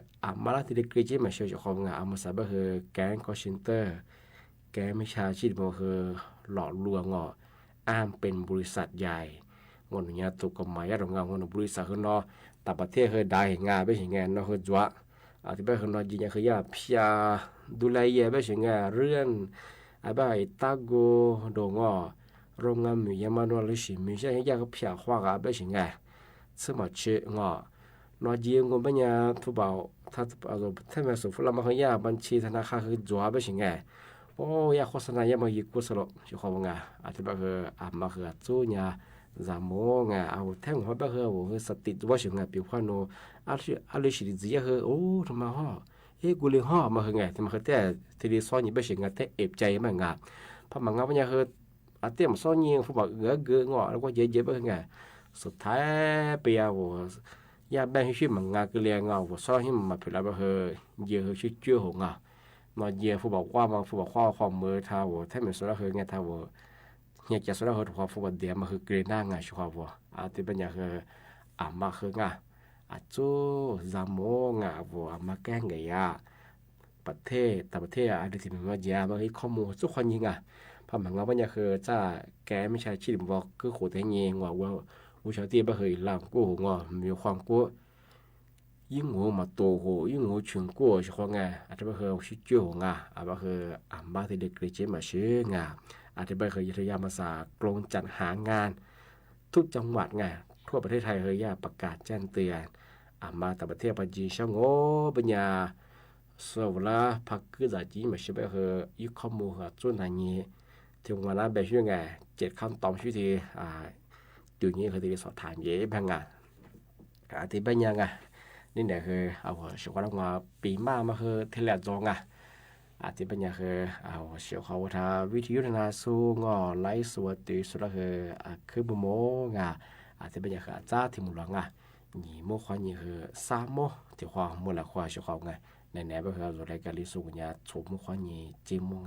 มาลาที่ได้กรีดที่มาเชื่อเจ้าของมาสับคือแก๊งคอร์เซนเตอร์แก๊งวิชาชีพมันคือหลอกลวงอ้างเป็นบริษัทใหญ่เงินเนี่ยถูกกฎหมายอย่างเงินบริษัทคือต่างประเทศคือได้งานไปเห็นงานคือจัวที่ไปคือจริงๆคือยาพิจดูแลเยอะไปเห็นงานเรื่องไปตาโกโดงโรงงานมียามาโนลิชิมีใช่ยาก็พิจว่าไปเห็นงานสมัครเชื่อนอจีงก็เป็นยาผู้บ่าวถ้ามาสุฟลามาขยาบัญชีธนาคารคือจัวไปเห็นงานโอ้ยาโฆษณายามาหยิบกุศลชิคาวงที่ไปคือมาคือจูเนี่ยจามงเอาแท่งหัวไปคือสติตัวเฉียงปีขวานอะไรสิริคือโอ้ทำไมกูเลยมาคือที่มาคือแต่ที่ดีซ้อนยี่ไปเฉียงแต่เอฟใจมันพอมันเป็นยาคือเตรียมซ้อนยิงผู้บ่าวเกือแล้วก็เยอะไปคือสุดท้ายไปยาแบ่งให้ชื่อมันก็เรียงซ้อนให้มันมาผิดแล้วคือเยอะชื่อเจ้าหงนอเยียผู้บอกว่ามาผู้บอกว่าความมือท้าวแท้เหมือนสุดแล้วคือไงท้าวเนี่ยจะสุดแล้วคือความผู้บอกเดียมาคือเกรน่าไงชัวร์ที่เป็นอย่างคือมาคือ อาจูซามโมงาวัวมาแกงไงประเทศแต่ประเทศอะไรที่มันมาเยอะบางทีข้อมูลทุกคนยิงพอมันว่าเนี่ยคือจะแกไม่ใช่ชีวิตบอกคือโคตรเงี้ยว่าผู้ชายที่ไม่เคยหลังกู้หัวมีความกู้ยิ่งหัวมาโตหัวยิ่งหัวถึงกู้ใช่ไหมไงอาจจะไม่เคยชิดจู่ไงอาจจะไม่เคยบ้านที่เด็กเรียนมาเชื่อไงอาจจะไม่เคยยุทธยามาสากลงจัดหางานทุกจังหวัดไงทั่วประเทศไทยเคยประกาศแจ้งเตือนมาแต่ประเทศปัจจุบันโง่ปัญญาสวละพักคือจากจีนมาใช่ไหมคือยุคข้อมูลกับจุดไหนนี้ที่วันนั้นแบบช่วยไง7 ขั้นตอนช่วยที่อยู่นี้คือที่สอบถามเยอะพังงานที่เป็นยังไงนี่เนี่ยคือเอาสิ่งที่เราปีมาคือที่แรกจงที่เป็นยังคือเอาสิ่งเขาทำวิทยุนาสู้งอไลฟ์สดตีสุดก็คือบุโมที่เป็นยังคือจ้าที่มุหลัง你莫怀你和沙漠的话，莫来话是好个，奶奶不和来个里说人家错莫怀你节目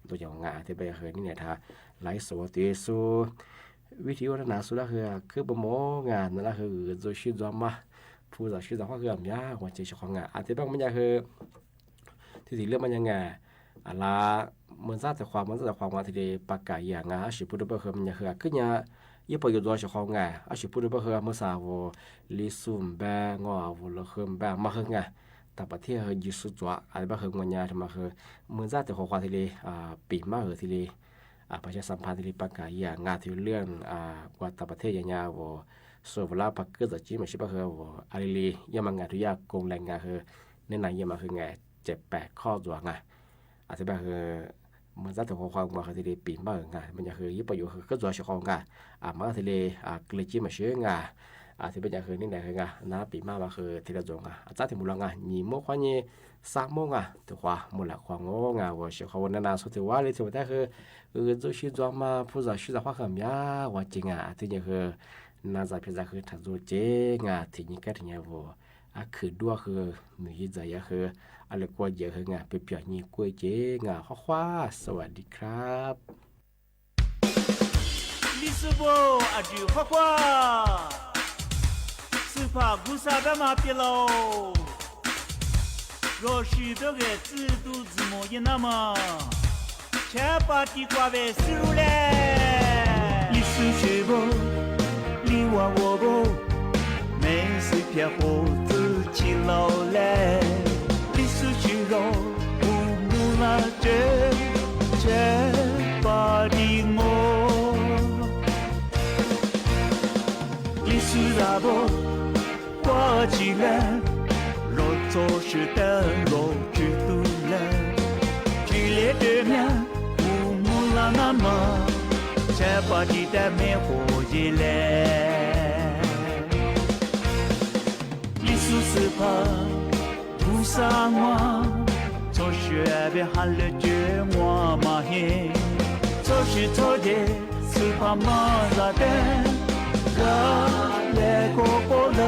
都有ที่ไป和你呢他来说的说วิธีว่านาสุดคือประโมงานนั่นคือจะชื่อจอมผู้จะชื่อจอมว่าคืออะไรวันเจ้าของที่บางมันยังคือที่เรื่องมันยังไงอะไรมันจะแต่ความว่าที่ประกาศอย่างสิพูดไปคือมันยังคือขึ้นเนี่ยยี่ปอยตัวเจ้าของสิพูดไปคือมันสาวลิซุมแบงอวลคือแบงมาคือแต่ประเทศคือยิสุจวะอะไรบ้างคือมันยังทำมาคือมันจะแต่ความที่ปีมาที่ประชาสัมพันธ์ที่ประกาศอย่างที่เรื่องว่าต่างประเทศอย่างเงี้ยว่าส่วนเวลาพักเกิดจากจีนมันใช่ปะคือว่าอะไรยังมันทุกอย่างโกงแรงคือในไหนยังมาคือ7-8 ข้อตัวอาจจะแบบคือมันจะถึงความว่าที่ปีมามันจะคือยี่ปอยู่คือก็ตัวเฉพาะมาที่เกลือจีนมาเชื่อที่เป็นอย่างคือนี่ไหนคือน้าปีมาคือที่เราจงอาจารย์ที่มุลงนี่มั่วความนี่สักมั่วตัวว่ามุลความงว่าเชื่อเขาวันนั้นสุดที่ว่าเลยที่ว่าคือ做西装嘛，不知道西装花很呀，我今ที่นี่คือน่าจะเป็นคือถ้า做เจ๊ที่นี่ก็ที่นี่ว่าคือด้วยคือมีใจคืออะไรกว่าเยอะคือไปเปลี่ยนนี่กล้วยเจ๊ข้าสวัสดีครับลิสโบอาจูข้าสุภาพกุศลมาเปล่ารอชีดเกจิตุจโมยนามา切把地瓜为输嘞，你是谁不？你问我不？没事偏活自己老嘞，你是谁喽？不努拉这把地我，你是啥不？挂起来，若做事的若知道了，剧烈的面。那么，才把你的美活起来。你说是怕不上我，做学别喊了这我嘛嘿，做事做的是怕马扎的，个来过过了，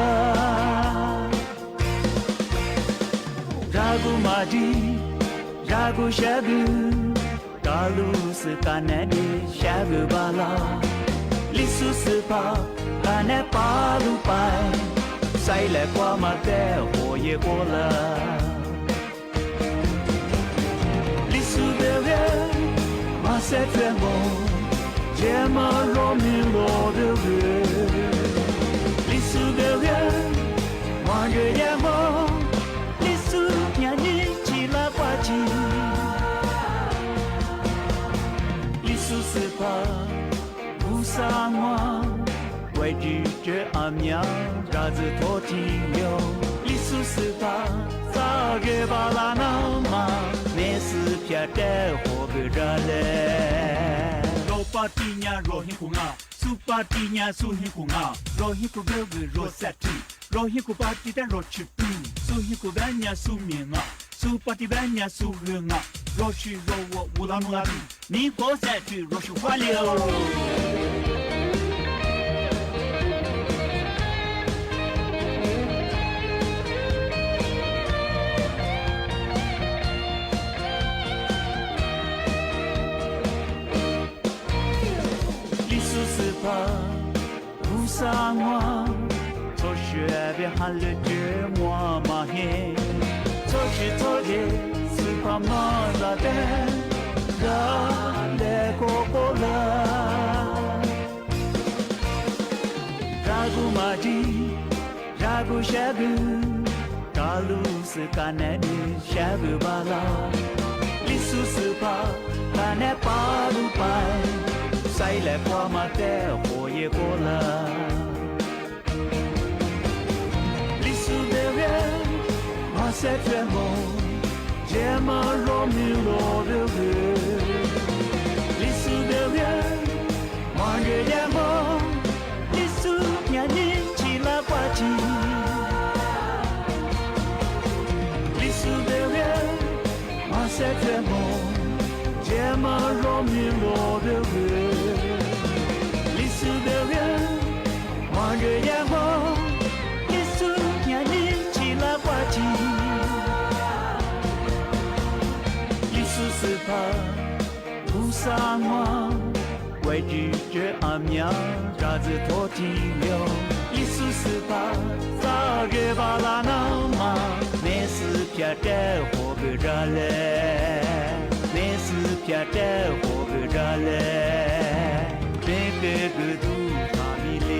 拉古马的，拉古下个。कालू से काने दे शाग बाला लिसु से पा काने पालू पाए साइले qua माते हो ये कोला लिसु बेवे मासे ट्रेमो जेमा रोमी लोडे लिसु बेवे मांगे येमो लिसु न्यानी चिला पाची是怕不上我，为拒绝阿苗，啥子托提留？你说是怕早个把拉那嘛，没事偏得活个热嘞。罗巴蒂亚罗希库啊，苏巴蒂亚苏希库啊，罗希库个个罗塞蒂，罗希库巴蒂的罗切布，苏希库班亚苏面啊，苏巴蒂班亚苏人啊。若是若我乌拉努拉比，你过山去若是花柳。你说是怕不上我，做学别别喊了这我嘛嘿，错是错的，是怕么子的，让来过过了，拉古马吉，拉古下个，卡路是卡奈的下个巴拉，里苏是怕，卡奈巴鲁拜，塞来qua马的火也过了。Cette femme, j'aime Romeo de Dieu. Les sous de rien, moi je l'aime. Les sous, y'a ni qui la partie. Les sous de rien, moi cette femme, j'aime Romeo de Dieu. Les sous de rien, moi je l'aime. Les sous, y'a ni qui la partie.是怕不杀我，为拒绝阿苗，啥子托提留？你是是怕咋个把拉那嘛？没事撇得活个着嘞，没事撇得活个着嘞，别个个都怕米嘞。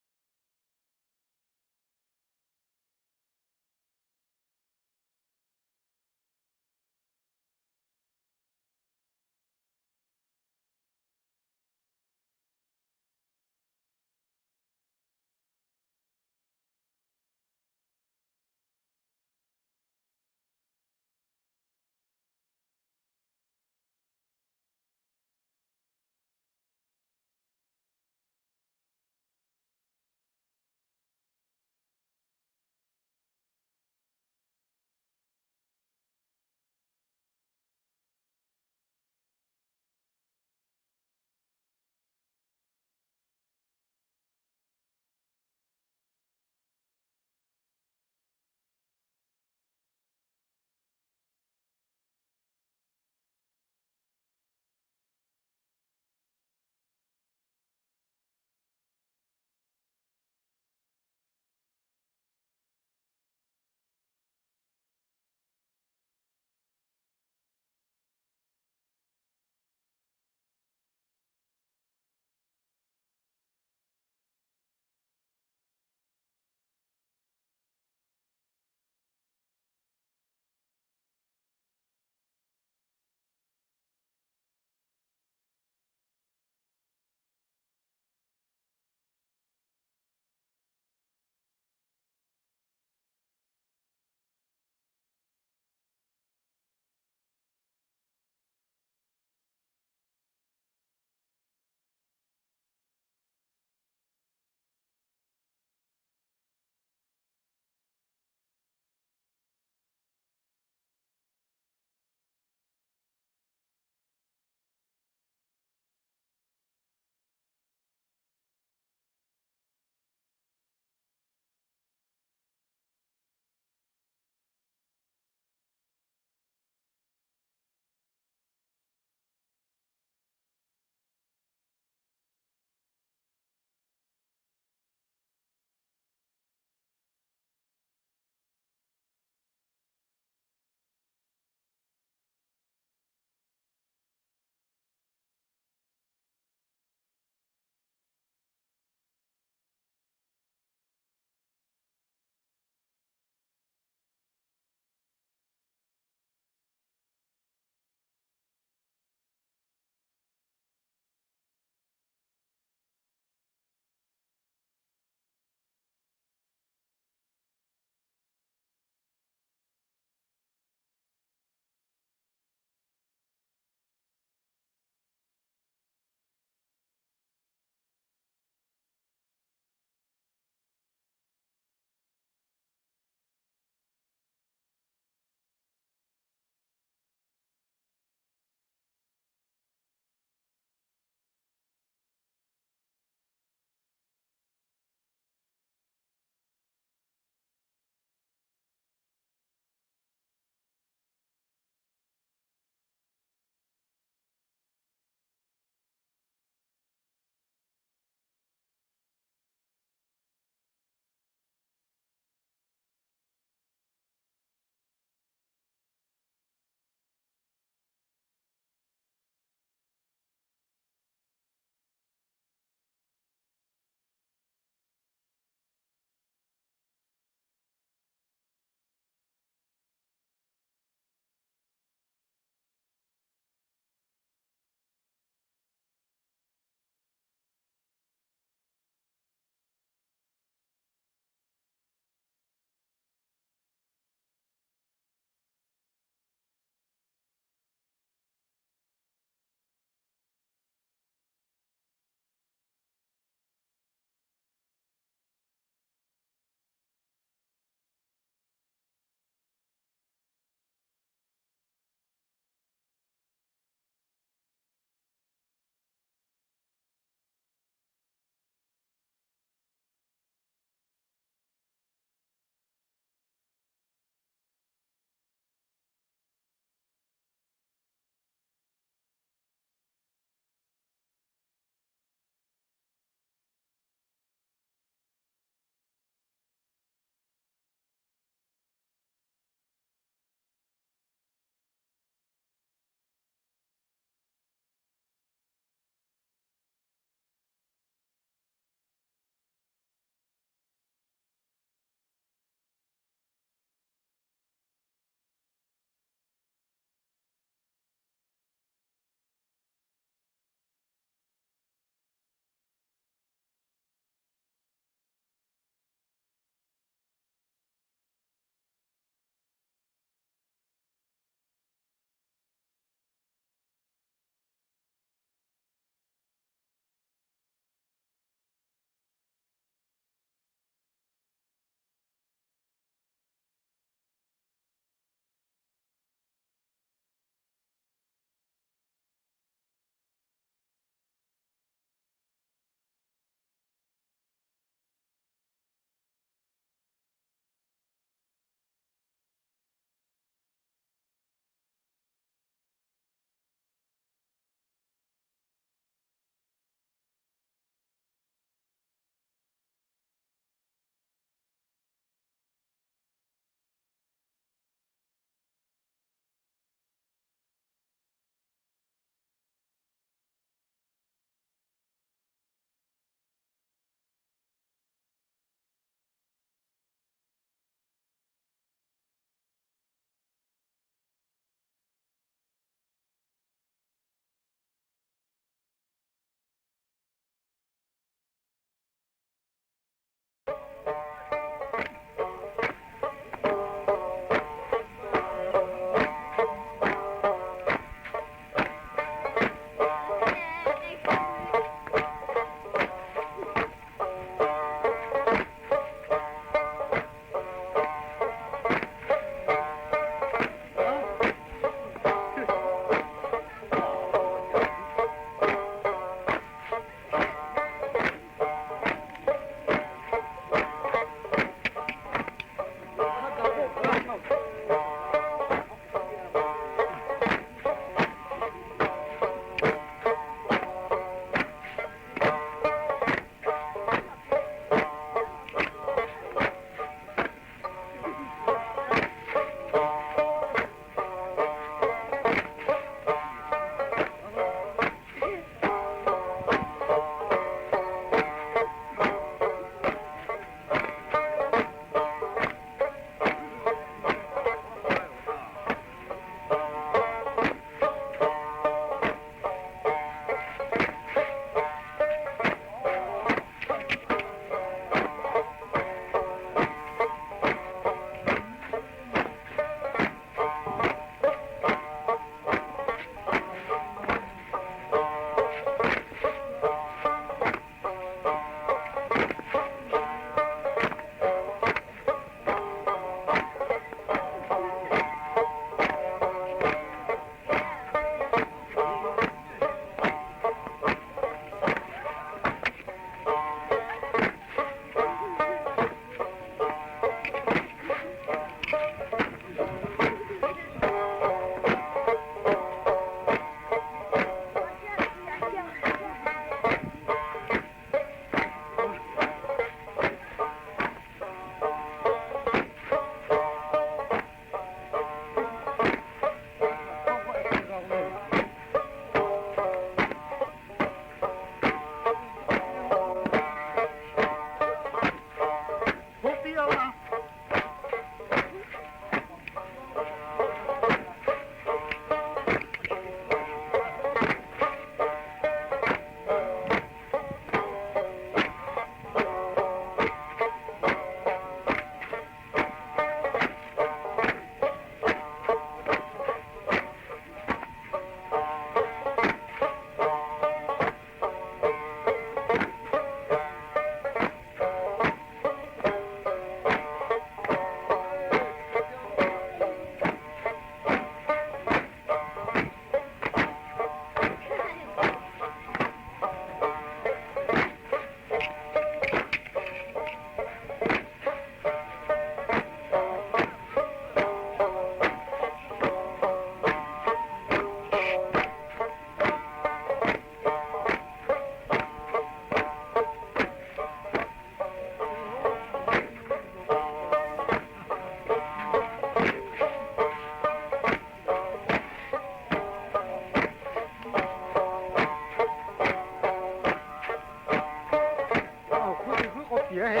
几个黑。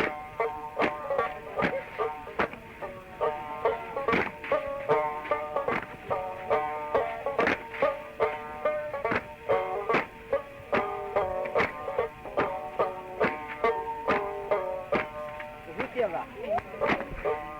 不是这个。